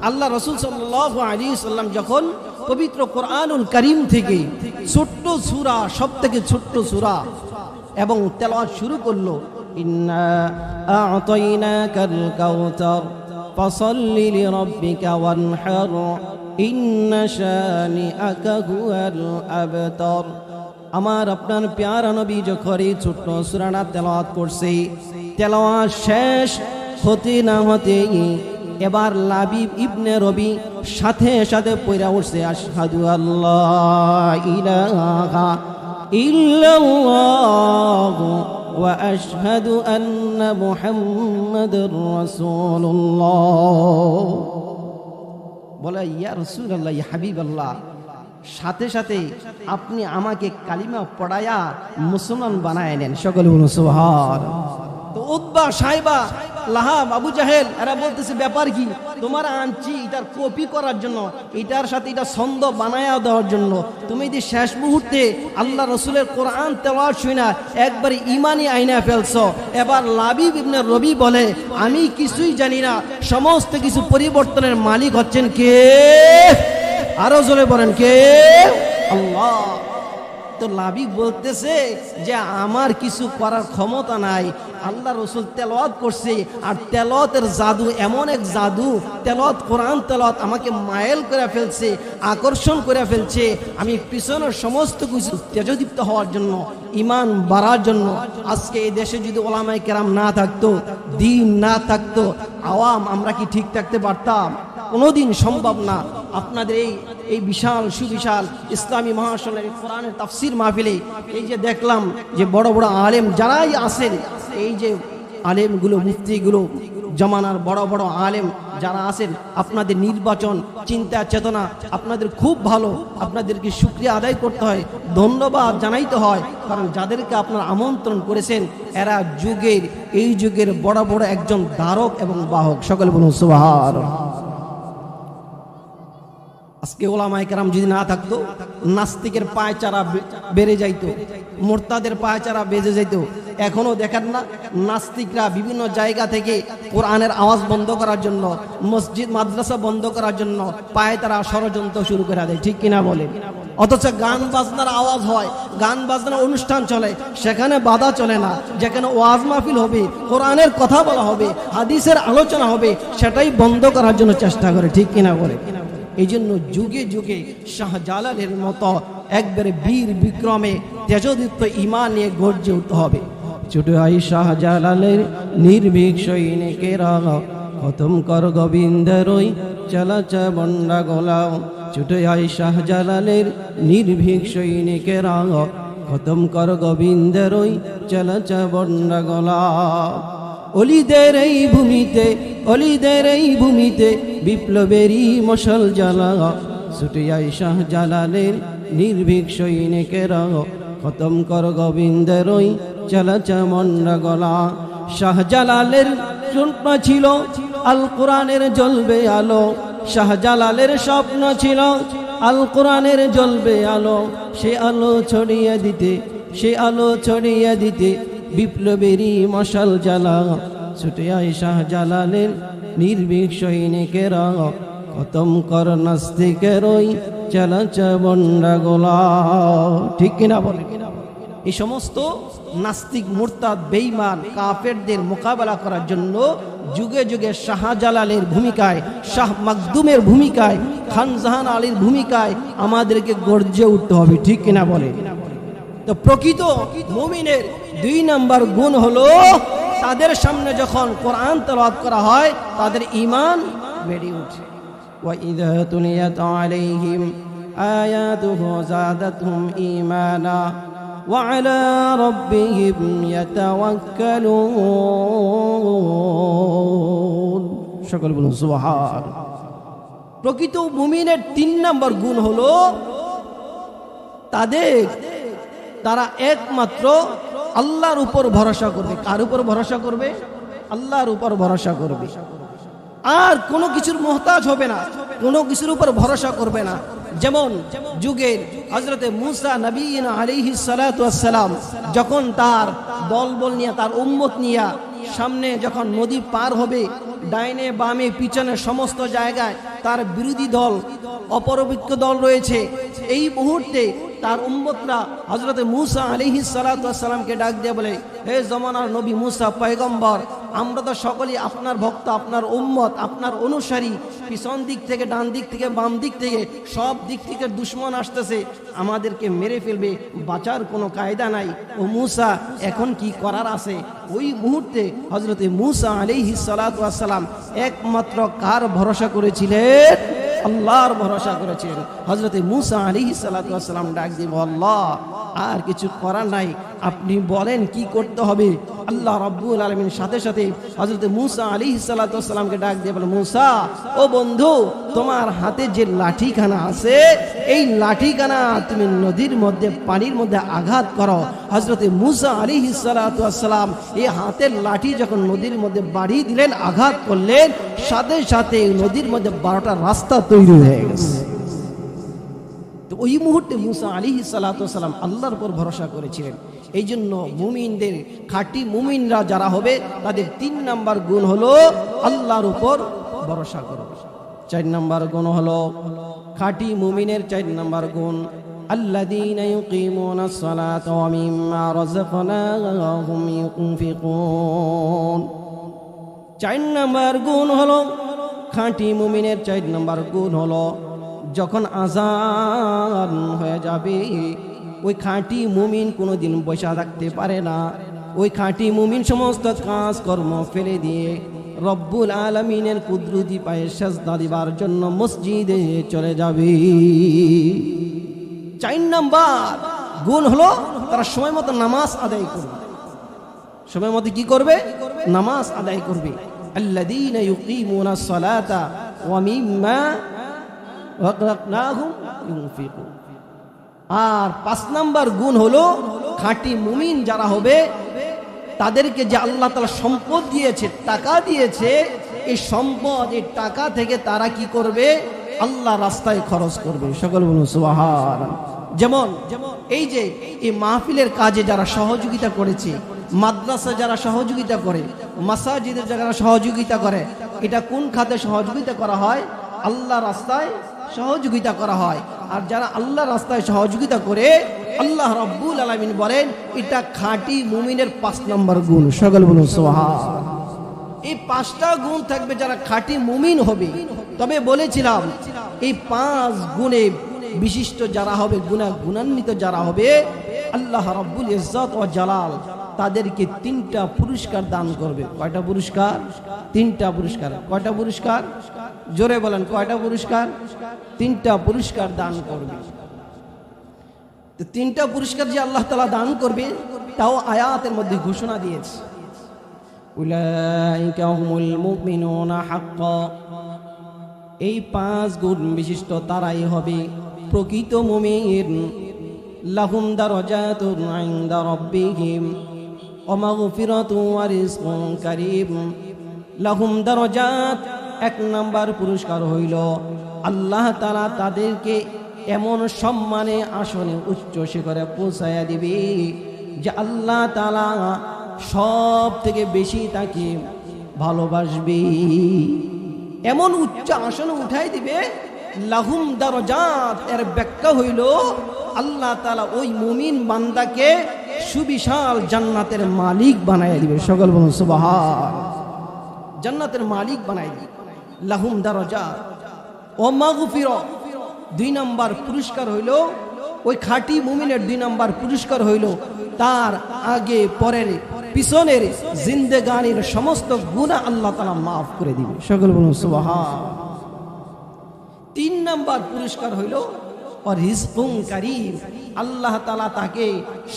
আল্লাহ রাসূল সাল্লাল্লাহু আলাইহি ওয়াসাল্লাম যখন পবিত্র কোরআনুল কারীম থেকে ছোট্ট সূরা, সবথেকে ছোট্ট সূরা এবং তেলাওয়াত শুরু করলো, ইন্না আ'তাইনাকাল কাউসার ফাসাল্লি লিরাব্বিকা ওয়ানহার ইন্না শানিআকা হুয়াল আবতার। আমার আপনার প্যারা নবী যখন এই ছোট্ট সূরাটা তেলাওয়াত করছে, তেলাওয়াত শেষ হতে না হতে এবার লাবিব ইবনে রবি সাথে সাথে পড়া উঠছে, আশহাদু আল্লাহ ইলাহা ইল্লাল্লাহ ওয়া আশহাদু আন্না মুহাম্মাদুর রাসূলুল্লাহ। বলে, ইয়া রাসূলুল্লাহ, ইয়া হাবিবাল্লাহ, সাথে সাথে আপনি আমাকে কালিমা পড়ায়া মুসলমান বানায় নেন। সকলে বলুন সুবহানাল্লাহ। তো উতবা, সাইবা, লাহাব, আবু জাহেল এরা বলতেছে, ব্যাপার কি? তোমার আনছি এটার কপি করার জন্য, এটার সাথে এটা ছন্দ বানায়া দেওয়ার জন্য। তুমি যে শেষ মুহূর্তে আল্লাহ রসুলের কোরআন তেলাওয়াত শুনা একবারে ইমানি আইনা ফেলছো। এবার লাবিব ইবনে রবি বলে, আমি কিছুই জানি না, সমস্ত কিছু পরিবর্তনের মালিক হচ্ছেন কে? আরো জোরে বলেন, কে? আল্লাহ। তো লাবিব বলতেছে যে আমার কিছু করার ক্ষমতা নাই। আল্লাহ রসুল তেলাওয়াত করছে, আর তেলাওয়াতের জাদু এমন এক জাদু, তেলাওয়াত কোরআন তেলাওয়াত আমাকে মায়েল করে ফেলছে, আকর্ষণ করে ফেলছে। আমি পিছনের সমস্ত কিছু তেজদীপ্ত হওয়ার জন্য, ইমান বাড়ার জন্য। আজকে এই দেশে যদি ওলামায়ে কেরাম না থাকতো, দিন না থাকতো, আওয়াম আমরা কি ঠিক থাকতে পারতাম? কোনোদিন সম্ভব না। আপনাদের এই বিশাল সুবিশাল ইসলামী মহাসনের কোরআনের তাফসির মাহফিলে এই যে দেখলাম যে বড় বড় আলেম যারাই আছেন, এই যে আলেমগুলো, মুফতিগুলো, জামানার বড় বড় আলেম যারা আছেন, আপনাদের নির্বাচন চিন্তা চেতনা আপনাদের খুব ভালো। আপনাদেরকে শুকরিয়া আদায় করতে হয়, ধন্যবাদ জানাইতে হয়, কারণ যাদেরকে আপনারা আমন্ত্রণ করেছেন এরা এই যুগের বড় বড় একজন ধারক এবং বাহক। সকলে বলুন সুবহানাল্লাহ। আজকে ওলামায়ে কেরাম যদি না থাকতো, নাস্তিকের পায়চারা বেড়ে যাইতো, মুরতাদের পায়চারা বেজে যাইতো। এখনো দেখেন না, নাস্তিকরা বিভিন্ন জায়গা থেকে কোরআনের আওয়াজ বন্ধ করার জন্য, মসজিদ মাদ্রাসা বন্ধ করার জন্য পায়তারা ষড়যন্ত্র শুরু করে দেয়, ঠিক কিনা বলেন? অথচ গান বাজনার আওয়াজ হয়, গান বাজনার অনুষ্ঠান চলে, সেখানে বাধা চলে না। যেখানে ওয়াজ মাহফিল হবে, কোরআনের কথা বলা হবে, হাদিসের আলোচনা হবে, সেটাই বন্ধ করার জন্য চেষ্টা করে, ঠিক কিনা বলে? এই জন্য যুগে যুগে শাহজালালের মতো একবারে বীর বিক্রমে তেজদীপ্ত ঈমান নিয়ে গর্জে উঠতে হবে। ছোট আই শাহজালালের নির্ভীক সৈনিকেরা, খতম কর গোবিন্দেরই চালাচা বন্ডা গোলাও। ছোট আই শাহজালালের নির্ভীক সৈনিকেরা, খতম কর গোবিন্দেরই চালাচা বন্ডা গোলাও। অলিদের এই ভূমিতে বিপ্লবেরই মশাল জ্বালা। ছুটে আই শাহজালালের নির্ভীক সৈনিকেরা, খতম কর গোবিন্দেরই চালাচা মন্ডা গলা। শাহজালালের স্বপ্ন ছিল আল কোরআনের জ্বলবে আলো, শাহজালালের স্বপ্ন ছিল আল কোরআনের জ্বলবে আলো। সে আলো ছড়িয়ে দিতে বিপ্লবেরই মশাল জ্বালা। ছুটে আই শাহজালালের নির্ভীক সৈনিকেরা, খতম কর নাস্তিকেরই চালাচা বন্ডা গোলা। ঠিক কিনা বলে? এই সমস্ত নাস্তিক, মুরতাদ, বেঈমান, কাফেরদের মোকাবেলা করার জন্য যুগে যুগে শাহজালালের ভূমিকায়, শাহ মাকদুমের ভূমিকায়, খান জাহান আলীর ভূমিকায় আমাদেরকে গর্জে উঠতে হবে, ঠিক কিনা বলে? তো প্রকৃত মুমিনের 2 নম্বর গুণ হলো, তাদের সামনে যখন কোরআন তেলাওয়াত করা হয় তাদের ঈমান বেড়ে ওঠে। ওয়াইযা তুলিয়াত আলাইহিম আয়াতুহু যাদাতহুম ঈমানা ওয়া আলা রাব্বিহিম ইয়াতাওয়াক্কালুন। সকল বলুন সুবহানাল্লাহ। প্রকৃত মুমিনের 3 নম্বর গুণ হলো তারা একমাত্র আল্লাহর উপর ভরসা করবে। কার উপর ভরসা করবে? আল্লাহর উপর ভরসা করবে, আর কোনো কিছুর মুহতাজ হবে না, কোনো কিছুর উপর ভরসা করবে না। যেমন যুগের হযরতে মূসা নবীনা আলাইহিস সালাতু ওয়াস সালাম যখন তার দলবল নিয়ে, তার উম্মত নিয়ে সামনে যখন নদী পার হবে, ডাইনে বামে পিছনে সমস্ত জায়গায় তার বিরোধী দল, অপবিত্র দল রয়েছে। এই মুহূর্তে তার উম্মতরা হযরতে মূসা আলাইহিস সালাতু ওয়াস সালামকে ডাক দিয়ে বলে, হে জমানার নবী মূসা পয়গম্বর, আমরা তো সকলেই আপনার ভক্ত, আপনার উম্মত, আপনার অনুসারী। পিছন দিক থেকে, ডান দিক থেকে, বাম দিক থেকে, সব দিক থেকে দুশমন আসতেছে, আমাদেরকে মেরে ফেলবে, বাঁচার কোনো কায়দা নাই। ও মূসা, এখন কি করার আছে? ওই মুহূর্তে হযরতে মূসা আলাইহিস সালাতু ওয়াস সালাম একমাত্র কার ভরসা করেছিলেন? আল্লাহর ভরসা করেছেন। হযরতে মূসা আলাইহিস সালাতু ওয়াস সালাম ডাক দিয়ে, আল্লাহ, আর কিছু করার নাই, আপনি বলেন কি করতে হবে। আল্লাহ রাব্বুল আলামিন সাথে সাথে হযরতে মূসা আলাইহিস সালাতু ওয়াস সালামকে ডাক দিয়ে বলে, মূসা, ও বন্ধু, তোমার হাতে যে লাঠিখানা আছে, এই লাঠিখানা তুমি নদীর মধ্যে, পানির মধ্যে আঘাত করো। হযরতে মূসা আলাইহিস সালাতু ওয়াস সালাম এই হাতের লাঠি যখন নদীর মধ্যে বাড়িয়ে দিলেন, আঘাত করলেন, সাথে সাথে নদীর মধ্যে 12টা রাস্তা তৈরি হয়ে গেছে। তো ওই মুহূর্তে মূসা আলাইহিস সালাতু ওয়াস সালাম আল্লাহর উপর ভরসা করেছিলেন। এই জন্য মুমিনদের, খাঁটি মুমিনরা যারা হবে, তাদের 3 নম্বর গুণ হলো আল্লাহর উপর ভরসা করবে। 4 নম্বর গুণ হলো খাঁটি মুমিনের 4 নম্বর গুণ, الذين يقيمون الصلاة ومما رزقناهم ينفقون। 4 নম্বর গুণ হলো খাঁটি মুমিনের 4 নম্বর গুণ হলো যখন আযান হয়ে যাবে ওই খাঁটি মুমিন কোনোদিন বসে থাকতে পারে না। ওই খাঁটি মুমিন সমস্ত কাজ কর্ম ফেলে দিয়ে রব্বুল আলামিনের কুদরতি পায়ে সেজদা দিবার জন্য মসজিদে চলে যাবে। 4 নম্বর গুণ হলো তারা সময় মতো নামাজ আদায় করবে। সময় মতো কি করবে? নামাজ আদায় করবে। আল্লাযীনা ইউকিমুনাস সালাতা ওয়া মিম্মা রাযাকনাহুম ইউনফিকুন। আর 5 নম্বর গুণ হলো খাঁটি মুমিন যারা হবে তাদেরকে যে আল্লাহ তাআলা সম্পদ দিয়েছে, টাকা দিয়েছে, এই সম্পদ এই টাকা থেকে তারা কি করবে? আল্লাহ রাস্তায় খরচ করবে। সকল বলুন সুবহানাল্লাহ। যেমন এই যে এই মাহফিলের কাজে যারা সহযোগিতা করেছে, মাদ্রাসা যারা সহযোগিতা করে, মাসাজিদে যারা সহযোগিতা করে, এটা কোন খাতে সহযোগিতা করা হয়? আল্লাহ রাস্তায় সহযোগিতা করা হয়। আর যারা আল্লাহ রাস্তায় সহযোগিতা করে আল্লাহ রাব্বুল আলামিন বলেন এটা খাঁটি মুমিনের 5 নম্বর গুণ। সকল বলুন সুবহানাল্লাহ। এই 5টা গুণ থাকবে যারা খাঁটি মুমিন হবে। তবে বলেছিলাম এই 5 গুণে বিশিষ্ট যারা হবে, গুণান্বিত যারা হবে, আল্লাহ রাব্বুল ইজ্জত ওয়া জালাল তাদেরকে 3টা পুরস্কার দান করবে। কয়টা পুরস্কার? 3টা পুরস্কার। কয়টা পুরস্কার? জোরে বলেন, কয়টা পুরস্কার? 3টা পুরস্কার দান করবে। তো 3টা পুরস্কার যে আল্লাহ তাআলা দান করবে তাও আয়াতের মধ্যে ঘোষণা দিয়েছে। উলাইকা হুমুল মুমিনুনা হাক্কা। এই 5 গুণ বিশিষ্ট তারাই হবে প্রকৃত মুমিন। লাহুম দারাজাতুন ইনদা রাব্বিহিম ওয়া মাগফিরাতুন ওয়া রিজকুন কারীম। লাহুম দারাজাত, 1 নম্বর পুরস্কার হইল আল্লাহ তাআলা তাদেরকে এমন সম্মানে আসনে উচ্চ শিখরে পৌঁছায়া দিবে যে আল্লাহ তাআলা সব থেকে বেশি তাকে ভালোবাসবে। এমন উচ্চ আসনে উঠাই দিবে। লাহুম দারাজাত এর ব্যাখ্যা হইল আল্লাহ তাআলা ওই মুমিন বান্দাকে সুবিশাল জান্নাতের মালিক বানায় দিবে। সকল বলুন সুবহানাল্লাহ। জান্নাতের মালিক বানায় দিবে। লাহুম দারাজাত ওয়া মাগফিরা। 2 নম্বর পুরস্কার হইল ওই খাঁটি মুমিনের 2 নম্বর পুরস্কার হইল তার আগে পরের পিছনের জিন্দেগানির সমস্ত গুনাহ আল্লাহ তাআলা মাফ করে দিবে। সকল বলুন সুবহানাল্লাহ। 3 নম্বর পুরস্কার হইল আর রিজকুন কারীম। আল্লাহ তাআলা তাকে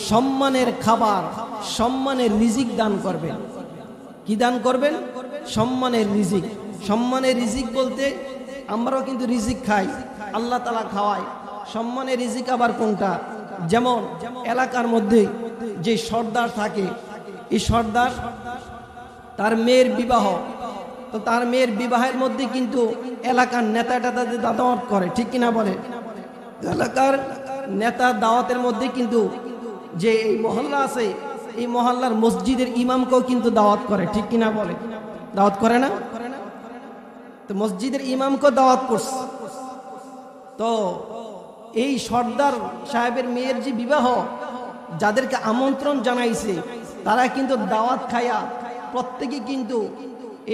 সম্মানের খাবার, সম্মানের রিজিক দান করবেন। কি দান করবেন? সম্মানের রিজিক। সম্মানের রিজিক বলতে আমরাও কিন্তু রিজিক খাই, আল্লাহ তাআলা খাওয়ায়। সম্মানের রিজিক আবার কোনটা? যেমন এলাকার মধ্যে যে সর্দার থাকে, এই সর্দার তার মেয়ের বিবাহ, তো তার মেয়ের বিবাহের মধ্যে কিন্তু এলাকার নেতা টেতাদের দাওয়াত করে, ঠিক কিনা বলে? এলাকার নেতা দাওয়াতের মধ্যে কিন্তু যে এই মহল্লা আছে, এই মহল্লার মসজিদের ইমামকেও কিন্তু দাওয়াত করে, ঠিক কিনা বলে? দাওয়াত করে না? তো মসজিদের ইমামকেও দাওয়াত করছে। তো এই সর্দার সাহেবের মেয়ের যে বিবাহ, যাদেরকে আমন্ত্রণ জানাইছে তারা কিন্তু দাওয়াত খায়া প্রত্যেকে কিন্তু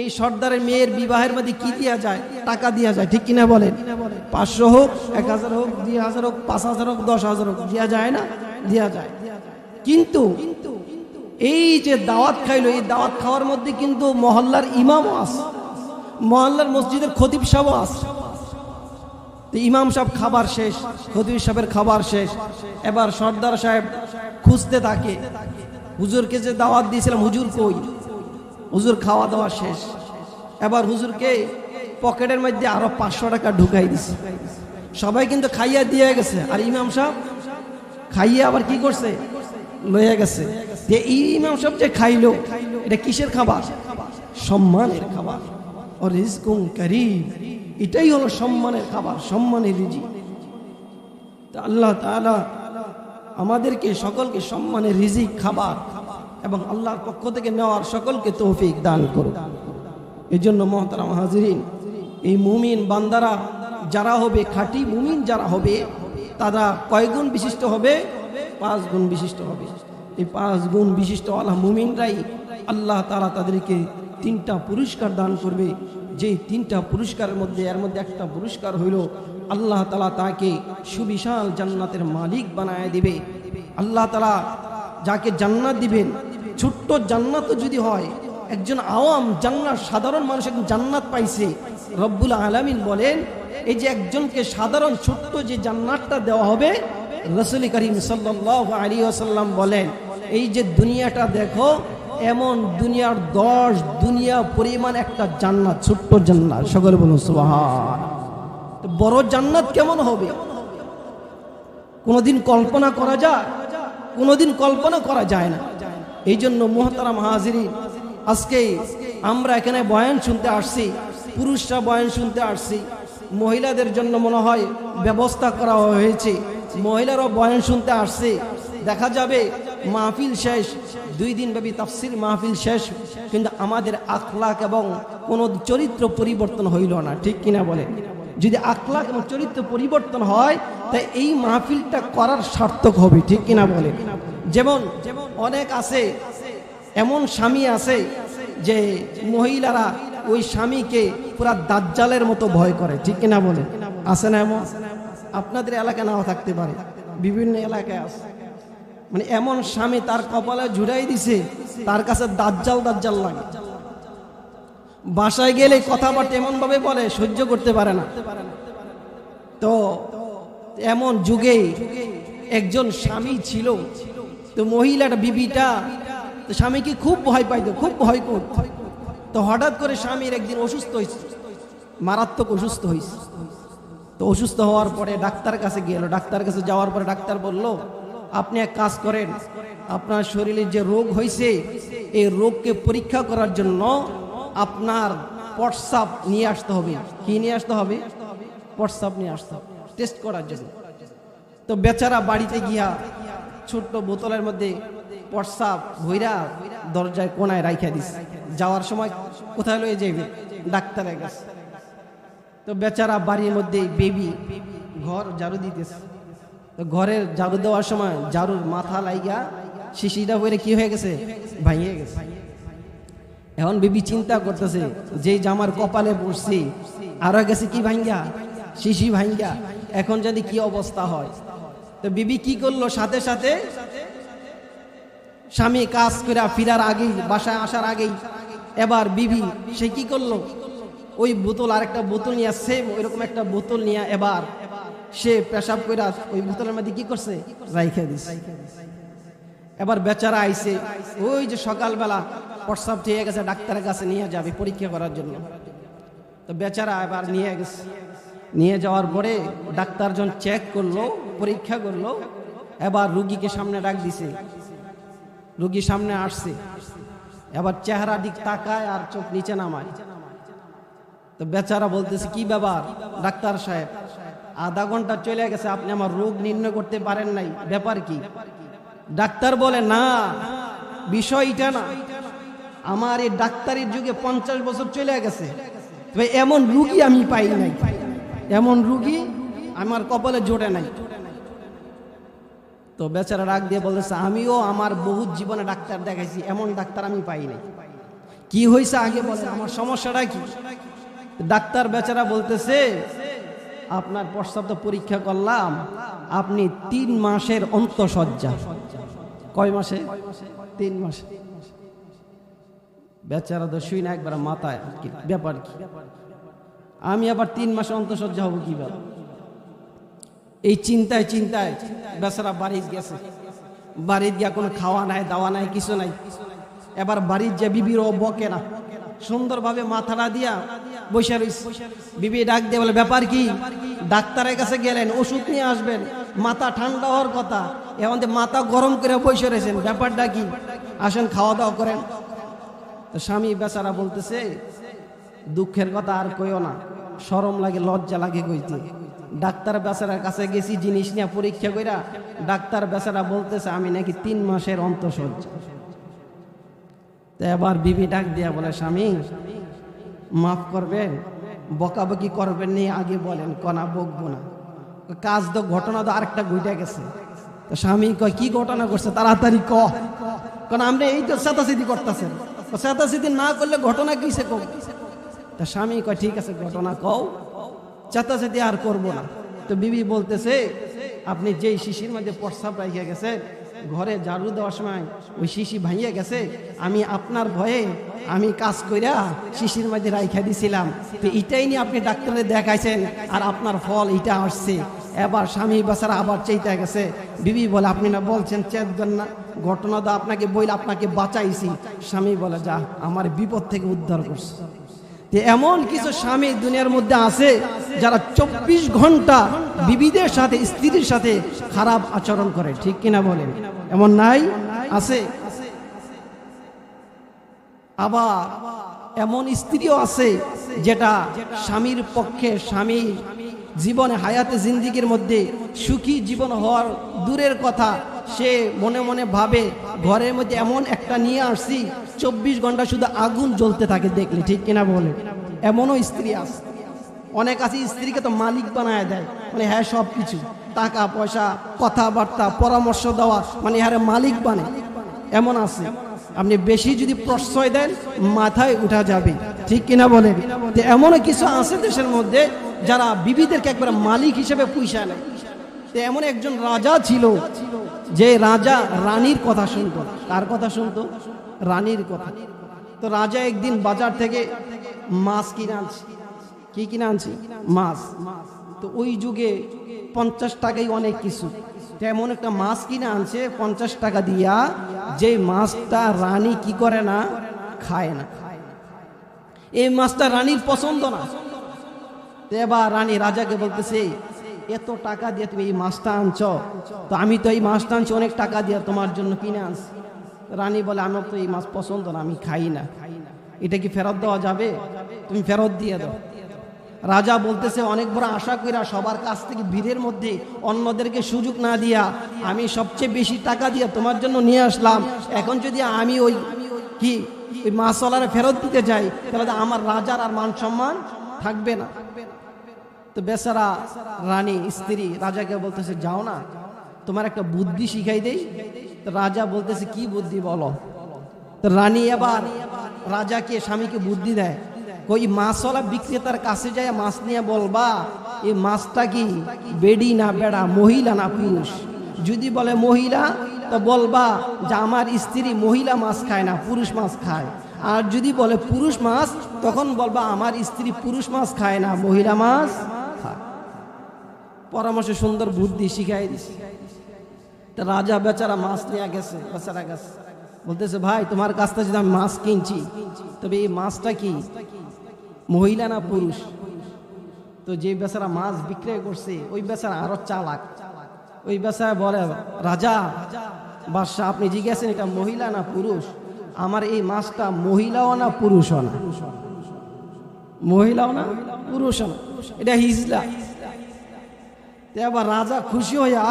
এই সর্দারের মেয়ের বিবাহের মধ্যে কি দেয়া যায়? টাকা দেয়া যায়, ঠিক কিনা বলেন? 500 হোক, 1000 হোক, 2000 হোক, 5000 হোক, 10000 হোক, দেয়া যায় না? দেয়া যায়। কিন্তু এই যে দাওয়াত খাইলো, এই দাওয়াত খাওয়ার মধ্যে কিন্তু মহল্লার ইমামও আছে, মহল্লার মসজিদের খতিব সাহেবও আছে। তো ইমাম সাহেব খাবার শেষ, খতিব সাহেবের খাবার শেষ, এবার সর্দার সাহেব খুঁজতে থাকে হুজুরকে যে দাওয়াত দিয়েছিলাম, হুজুর কই? হুজুর খাওয়া দাওয়া শেষ। এবার হুজুরকে পকেটের মধ্যে আরো 500 টাকা ঢুকাই দিছে। সবাই কিন্তু খাইয়া দিয়ে গেছে, আর ইমাম সাহেব খাইয়ে আবার কি করছে? লয়ে গেছে। যে এই ইমাম সাহেব যে খাইলো, এটা কিসের খাবার? সম্মানের খাবার। আর রিজকুন কারীম, এটাই হলো সম্মানের খাবার, সম্মানের রিজিক। তা আল্লাহ তাআলা আমাদেরকে সকলকে সম্মানের রিজিক, খাবার এবং আল্লাহর পক্ষ থেকে নেওয়ার সকলকে তৌফিক দান করুন। এই জন্য মুহতারাম হাজিরিন, এই মুমিন বান্দারা যারা হবে, খাঁটি মুমিন যারা হবে, তারা কয় গুণ বিশিষ্ট হবে? 5 গুণ বিশিষ্ট হবে। এই 5 গুণ বিশিষ্ট আল্লাহ মুমিনরাই আল্লাহ তাআলা তাদেরকে 3টা পুরস্কার দান করবে। যে 3টা পুরস্কারের মধ্যে এর মধ্যে একটা পুরস্কার হইল আল্লাহ তাআলা তাকে সুবিশাল জান্নাতের মালিক বানায় দিবে। আল্লাহ তাআলা যাকে জান্নাত দিবেন, ছোট্ট জান্নাতও যদি হয়, একজন আওয়াম জান্নাত, সাধারণ মানুষ একজন জান্নাত পাইছে, রব্বুল আলামিন বলেন এই যে একজনকে সাধারণ ছোট্ট যে জান্নাতটা দেওয়া হবে, রাসূল করিম সাল্লাল্লাহু আলাইহি ওয়াসাল্লাম বলেন এই যে দুনিয়াটা দেখো, এমন দুনিয়ার 10 দুনিয়া পরিমাণ একটা জান্নাত, ছোট্ট জান্নাত। সকলে বলুন সুবহান। বড় জান্নাত কেমন হবে কোনোদিন কল্পনা করা যায়? কোনোদিন কল্পনা করা যায় না। এই জন্য মুহতারাম হাজিরিন, আজকে আমরা এখানে বয়ান শুনতে আসছি, পুরুষরা বয়ান শুনতে আসছি, মহিলাদের জন্য মনে হয় ব্যবস্থা করা হয়েছে, মহিলারাও বয়ান শুনতে আসছে। দেখা যাবে মাহফিল শেষ, 2 দিন ব্যাপী তাফসীর মাহফিল শেষ, কিন্তু আমাদের আখলাক এবং কোনো চরিত্র পরিবর্তন হইল না। ঠিক কিনা বলে? যদি আখলাক এবং চরিত্র পরিবর্তন হয় তাই এই মাহফিলটা করার সার্থক হবে। ঠিক কিনা বলে? যেমন অনেক আছে, এমন স্বামী আছে যে মহিলারা ওই স্বামীকে পুরা দাজ্জালের মতো ভয় করে। ঠিক কিনা বলে? আছে না এমন? আপনাদের এলাকায় নাও থাকতে পারে, বিভিন্ন এলাকায় আছে। মানে এমন স্বামী তার কপালে ঝুড়াই দিছে, তার কাছে দাজ্জাল দাজ্জাল লাগে। বাসায় গেলে কথাবার্তা এমন ভাবে বলে সহ্য করতে পারে না। তো এমন যুগে একজন স্বামী ছিল, তো মহিলাটা বিবিটা তো স্বামীকে খুব ভয় পাইতো, খুব ভয় করত। তো হঠাৎ করে স্বামীর একদিন অসুস্থ হয়েছে, মারাত্মক অসুস্থ হয়েছে। তো অসুস্থ হওয়ার পরে ডাক্তার কাছে গেল। ডাক্তার কাছে যাওয়ার পরে ডাক্তার বলল আপনি এক কাজ করেন, আপনার শরীরে যে রোগ হয়েছে এই রোগকে পরীক্ষা করার জন্য আপনার প্রস্রাব নিয়ে আসতে হবে। কি নিয়ে আসতে হবে? প্রস্রাব নিয়ে আসতে হবে টেস্ট করার জন্য। তো বেচারা বাড়িতে গিয়া ছোট্ট বোতলের মধ্যে প্রস্রাব ভইরা দরজায় কোনায় রাইখা দিস। যাওয়ার সময় কোথায় লয়ে যাইবে? ডাক্তারের কাছে। তো বেচারা বাড়ির মধ্যে বেবি ঘর ঝাড়ু দিতেছে। তো ঘরের ঝাড়ু দেওয়ার সময় ঝাড়ুর মাথা লাইগা শিশিটা হয়ে কি হয়ে গেছে? ভাঙিয়ে গেছে। এখন বিবি চিন্তা করতেছে যে জামার কপালে পড়ছি আরো গেছে কি ভাঙ্গা, শিশি ভাঙ্গা, এখন যদি কি অবস্থা হয়। তো বিবি কি করলো, সাথে সাথে স্বামী কাজ করে ফিরার আগেই, বাসায় আসার আগেই এবার বিবি সে কি করলো, ওই বোতল আরেকটা বোতল নিয়ে, সেম ওইরকম একটা বোতল নিয়ে এবার সে পেশাব করে ওই বোতলের মধ্যে কি করছে? রাইখা দিছে। এবার বেচারা আইছে, ওই যে সকালবেলা প্রস্রাব ঠিক গেছে, ডাক্তারের কাছে নিয়ে যাবে পরীক্ষা করার জন্য। তো বেচারা এবার নিয়ে গেছে। নিয়ে যাওয়ার পরে ডাক্তার যখন চেক করলো, পরীক্ষা করলো, এবার রুগীকে সামনে ডাক দিছে। রুগী সামনে আসছে, এবার চেহারা দিক তাকায় আর চোখ নিচে নামায়। তো বেচারা বলতেছে কি ব্যাপার ডাক্তার সাহেব, আধা ঘন্টা চলে গেছে, আপনি আমার রোগ নির্ণয় করতে পারেন নাই, ব্যাপার কি? ডাক্তার বলে না, বিষয়টা না, আমার এই ডাক্তারের যুগে 50 বছর চলে গেছে, তবে এমন রুগী আমি পাই নাই, এমন রুগী আমার কপালে জোটে নাই। তো বেচারা রাগ দিয়ে বলতেছে আমিও আমার বহুত জীবনে ডাক্তার দেখাইছি, এমন ডাক্তার আমি পাই নাই। কি হয়েছে আগে বলেন, আমার সমস্যাটা কি? ডাক্তার বেচারা বলতেছে আপনার প্রস্রাব তো পরীক্ষা করলাম, আপনি 3 মাসের অন্তঃসজ্জা। কয় মাসে? 3 মাসে। বেচারা তো শুই না একবার মাথায়, ব্যাপার কি? আমি আবার 3 মাসে অন্তঃসজ্জা হবো কিভাবে? এই চিন্তায় চিন্তায় বেচারা বাড়ি গেছে। বাড়ির গিয়া কোনো খাওয়া নাই, দাওয়া নাই, কিছু নাই। এবার বাড়ির যে বিবির ও বকে না, সুন্দরভাবে মাথাটা দিয়া বসে রইছে। বিবি ডাক দিয়ে বলে ব্যাপার কি? ডাক্তারের কাছে গেলেন, ওষুধ নিয়ে আসবেন, মাথা ঠান্ডা হওয়ার কথা, এখন মাথা গরম করে বসে রয়েছেন, ব্যাপারটা কি? আসেন খাওয়া দাওয়া করেন। তো স্বামী বেচারা বলতেছে দুঃখের কথা আর কইও না, শরম লাগে, লজ্জা লাগে কইতে। ডাক্তার বেচারার কাছে গেছি জিনিস নিয়ে পরীক্ষা কইরা, ডাক্তার বেচারা বলতেছে আমি নাকি 3 মাসের অন্তঃসজ্জা। তো এবার বিবি ডাক দিয়া বলে স্বামী মাফ করবেন, বকাবকি করবেন নি, আগে বলেন, কনা বকবো না। কাজ তো ঘটনা তো আরেকটা ঘটে গেছে। তো স্বামী কয় কি ঘটনা করছে তাড়াতাড়ি ক, কারণ আপনি এই তো চেতাচেতি করতেছেন, চেতাচেতি না করলে ঘটনা কিসে কম। তা স্বামী কয় ঠিক আছে ঘটনা কও, চেতাচেতি আর করবো না। তো বিবি বলতেছে আপনি যেই শিশির মধ্যে প্রস্রাব রাখিয়া গেছেন, ঘরে ঝাড়ু দেওয়ার সময় ওই শিশি ভাঙিয়া গেছে, আমি আপনার ভয়ে আমি কাজ কইরা শিশির মধ্যে রাইখা দিছিলাম, তো এটাই নিয়ে আপনি ডাক্তারে দেখাইছেন আর আপনার ফল এটা আসছে। এবার স্বামী বেচারা আবার চেইতে গেছে। বিবি বলে আপনি না বলছেন চেতবেন না, ঘটনা তো আপনাকে বইলে আপনাকে বাঁচাইছি। স্বামী বলে যা আমার বিপদ থেকে উদ্ধার করছে। এমন কিছু স্বামী দুনিয়ার মধ্যে আছে যারা 24 ঘন্টা বিবিদের সাথে স্ত্রীর সাথে খারাপ আচরণ করে, ঠিক কিনা বলেন? এমন নাই? আছে। আবার এমন স্ত্রীও আছে যেটা স্বামীর পক্ষে, স্বামী জীবনে হায়াতে জিন্দিগির মধ্যে সুখী জীবন হওয়ার দূরের কথা, সে মনে মনে ভাবে ঘরের মধ্যে এমন একটা নিয়ে আসছি 24 ঘন্টা শুধু আগুন জ্বলতে থাকে দেখলে, ঠিক কিনা বলে? এমনও স্ত্রী আছে। অনেক আছে স্ত্রীকে তো মালিক বানায় দেয়, মানে হ্যাঁ সব কিছু টাকা পয়সা কথাবার্তা পরামর্শ দেওয়া, মানে হ্যাঁ মালিক বানে। এমন আছে আপনি বেশি যদি প্রশ্রয় দেন মাথায় উঠা যাবে, ঠিক কিনা বলে? এমনও কিছু আছে দেশের মধ্যে যারা বিবিদেরকে একবার মালিক হিসেবে পুষা নেয়। এমন একজন রাজা ছিল যে রাজা রানীর কথা শুনতো। কার কথা শুনতো? রানীর কথা। তো রাজা একদিন বাজার থেকে মাছ কিনে আনছে। কি কিনে আনছে? মাছ। তো ওই যুগে 50 টাকাই অনেক কিছু। এমন একটা মাছ কিনে আনছে 50 টাকা দিয়া, যে মাছটা রানী কি করে না, খায় না। এই মাছটা রানীর পছন্দ না। এবার রানী রাজাকে বলতেছে এত টাকা দিয়ে তুমি এই মাছটা আনছ, তো আমি তো এই মাছটা আনছি অনেক টাকা দিয়ে তোমার জন্য কিনে আনছি। রানী বলে আমার তো এই মাছ পছন্দ না, আমি খাই না, এটা কি ফেরত দেওয়া যাবে? তুমি ফেরত দিয়ে দাও। রাজা বলতেছে অনেক বড় আশা কইরা সবার কাছ থেকে ভিড়ের মধ্যে অন্যদেরকে সুযোগ না দিয়া আমি সবচেয়ে বেশি টাকা দিয়ে তোমার জন্য নিয়ে আসলাম, এখন যদি আমি ওই কি ওই মাছওয়ালারে ফেরত দিতে যাই তাহলে আমার রাজার আর মান সম্মান থাকবে না। তো বেচারা রানী স্ত্রী রাজাকে বলতেছে যাও না, তোমার একটা বুদ্ধি শিখাই দেই। তো রাজা বলতেছে কি বুদ্ধি বলো? তো রানী এবার রাজাকে স্বামীকে বুদ্ধি দেয়, ওই মাছওয়ালা বিক্রেতার কাছে যায় মাছ নিয়ে বলবা এই মাছটা কি বেডি না বেড়া, মহিলা না পুরুষ। যদি বলে মহিলা তো বলবা যে আমার স্ত্রী মহিলা মাছ খায় না, পুরুষ মাছ খায়। আর যদি বলে পুরুষ মাছ তখন বলবা আমার স্ত্রী পুরুষ মাছ খায় না, মহিলা মাছ খায়। পরামর্শ সুন্দর বুদ্ধি শিখাই দিছে। তা রাজা বেচারা মাছ নিয়ে গেছে, বেচারা গেছে বলতেছে ভাই তোমার কাছ থেকে যদি আমি মাছ কিনছি তবে এই মাছটা কি মহিলা না পুরুষ? তো যে বেচারা মাছ বিক্রয় করছে ওই বেচারা আরো চালাক। ওই বেচারা বলে রাজা বাদশাহ আপনি জিজ্ঞাসেন এটা মহিলা না পুরুষ, আমার এই মাছটা মহিলাও না পুরুষও না, মহিলাও না পুরুষও না, এটা হিজলা। এবার রাজা খুশি হইয়া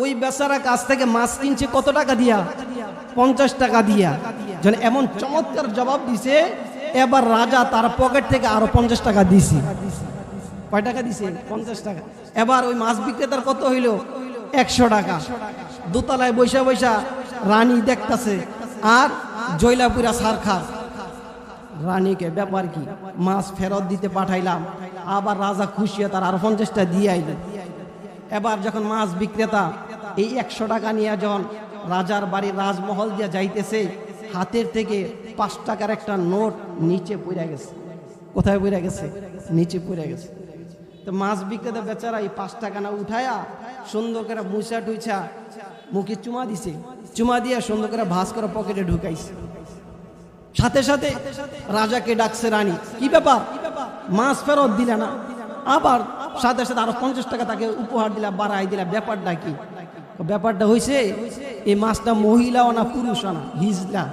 ওই বেচারা কাছ থেকে মাছ কিনছে কত টাকা দিয়া? 50 টাকা দিয়া। যেন এমন চমৎকার জবাব দিছে, এবার রাজা তার পকেট থেকে আরো 50 টাকা দিছে। কয় টাকা দিছে? 50 টাকা। এবার ওই মাছ বিক্রেতার কত হইল? 100 টাকা। দোতলায় বৈশা বৈশা রানী দেখতেছে আর জয়লাপুরা সারখার। রানীকে ব্যাপার কি, মাছ ফেরত দিতে পাঠাইলাম, আবার রাজা খুশি তার আরো 50টা দিয়ে আইল। এবার যখন মাছ বিক্রেতা এই 100 টাকা নিয়ে যখন রাজার বাড়ির রাজমহল দিয়ে যাইতেছে, হাতের থেকে 5 টাকার একটা নোট নিচে পড়ে গেছে। কোথায় পড়ে গেছে? নিচে পড়ে গেছে। তো মাছ বিক্রেতা বেচারা এই 5 টাকা না উঠায়া সুন্দর করে মুছা টুইছা মুখে চুমা দিছে, চুমা দিয়ে সুন্দর করে ভাঁজ করে পকেটে ঢুকাইছে। সাথে সাথে রাজাকে ডাকছে রানী, কি ব্যাপার মাছ ফেরত দিলে না? আবার সাথে সাথে আরো 50 টাকা তাকে উপহার দিলা, বাড়াই দিলা, ব্যাপারটা কি? ব্যাপারটা হয়েছে এই মাছটা মহিলাও না পুরুষও না, হিজলা।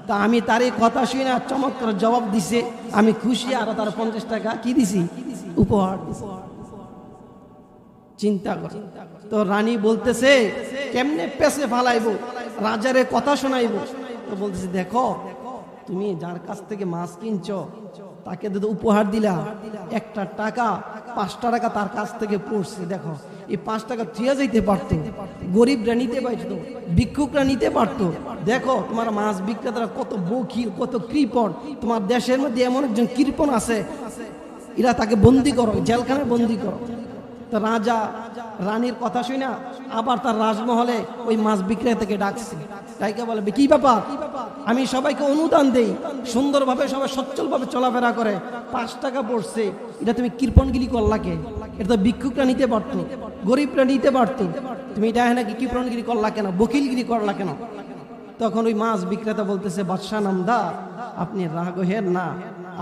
তা আমি তার এই কথা শুনে চমৎকার জবাব দিছে, আমি খুশি, আরো তার 50 টাকা কি দিছি? উপহার দিছি। চিন্তা কর। তো রানী বলতেছে কেমনে পেছে ফালাইবো, রাজারে কথা শোনাইবো। তো বলতেছে দেখো তুমি যার কাছ থেকে মাছ কিনছো তাকে তো উপহার দিলা, একটা টাকা 5টা টাকা তার কাছ থেকে পড়ছে। দেখো এই 5 টাকা থুয়া যাইতে পারতো, গরিবরা নিতে পারতো, ভিক্ষুকরা নিতে পারতো। দেখো তোমার মাছ বিক্রেতারা কত বখিল, কত কৃপণ। তোমার দেশের মধ্যে এমন একজন কৃপণ আছে, এরা তাকে বন্দি করো, জেলখানায় বন্দি করো। তো রাজা রানীর কথা শুই না, আবার তার রাজমহলে ওই মাছ বিক্রেতাকে ডাকছে। তাইকে বলে, কি ব্যাপার? আমি সবাইকে অনুদান দেই, সুন্দরভাবে সবাই সচ্ছলভাবে চলাফেরা করে, 5 টাকা পড়ছে, এটা তুমি কৃপণগিরি করলা কে? এটা তো ভিক্ষুকরা নিতে পারতো, গরিবরা নিতে পারতো, তুমি এটা নাকি কৃপণগিরি করলা কেন, বকিলগিরি করলা কেন? তখন ওই মাছ বিক্রেতা বলতেছে, বাদশাহ নামদার, আপনি রাগ হেন না,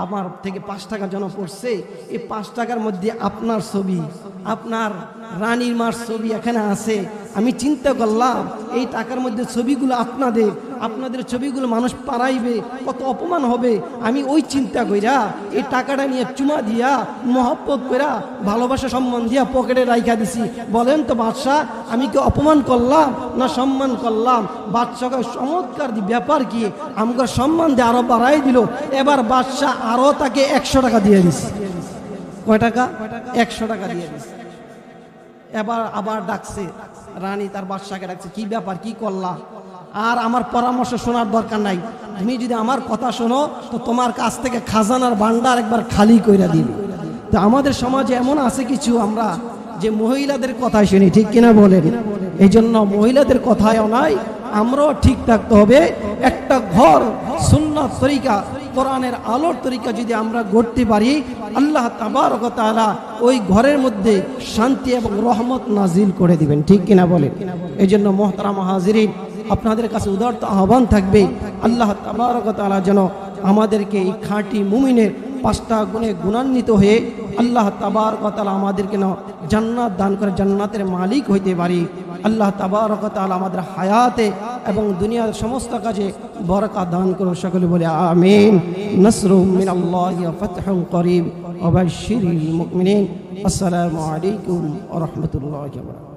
আমার থেকে 5 টাকা জন পড়ছে, এই 5 টাকার মধ্যে আপনার ছবি, আপনার রানীর মার ছবি এখানে আছে। আমি চিন্তা করলাম এই টাকার মধ্যে ছবিগুলো আপনাদের ছবিগুলো মানুষ পাড়াইবে, কত অপমান হবে। আমি ওই চিন্তা কইরা এই টাকাটা নিয়ে চুমা দিয়া, মহব্বত কইরা, ভালোবাসা সম্মান দিয়া পকেটে রাইখা দিছি। বলেন তো বাদশাহ, আমি কি অপমান করলাম না সম্মান করলাম? বাদশাকে চমৎকার ব্যাপার কি, আমাকে সম্মান দিয়ে আরো বাড়াই দিল। এবার বাদশাহ আরো তাকে 100 টাকা দিয়ে দিছে। কয় টাকা? 100 টাকা দিয়ে দিছে। এবার আবার ডাকছে রানী, তার বাদশাকে ডাকছে, কি ব্যাপার, কি করলা? আর আমার পরামর্শ শোনার দরকার নাই, তুমি যদি আমার কথা শোনো তো তোমার কাছ থেকে খাজানার ভান্ডার একবার খালি কইরা দিবে। তো আমাদের সমাজে এমন আছে কিছু, আমরা যে মহিলাদের কথা শুনি, ঠিক কিনা বলেন? এই জন্য মহিলাদের কথায়ও নাই, আমরাও ঠিক থাকতে হবে। একটা ঘর সুন্নাত তরিকা, কোরআনের আলোর তরিকা যদি আমরা গড়তে পারি, আল্লাহ তাবারক ওয়া তাআলা ওই ঘরের মধ্যে শান্তি এবং রহমত নাজিল করে দিবেন, ঠিক কিনা বলেন? এই জন্য মুহতারাম হাজিরিন, আপনাদের কাছে উদারত আহ্বান থাকবে, আল্লাহ তাবারক ওয়া তাআলা যেন আমাদেরকে এই খাঁটি মুমিনের 5টা গুণে গুণান্বিত হয়ে আল্লাহ তাবারক ওয়া তাআলা আমাদেরকে জান্নাত দান করে জান্নাতের মালিক হইতে পারি। আল্লাহ তাবারক ওয়া তাআলা আমাদের হায়াতে এবং দুনিয়ার সমস্ত কাজে বরকত দান করুন। সকলে বলে আমিন। নাসরুম মিনাল্লাহি ওয়া ফাতহুন করিব ওয়া বাশশিরিল মুমিনিন। আসসালামু আলাইকুম ওয়া রাহমাতুল্লাহি ওয়া বারাকাতুহু।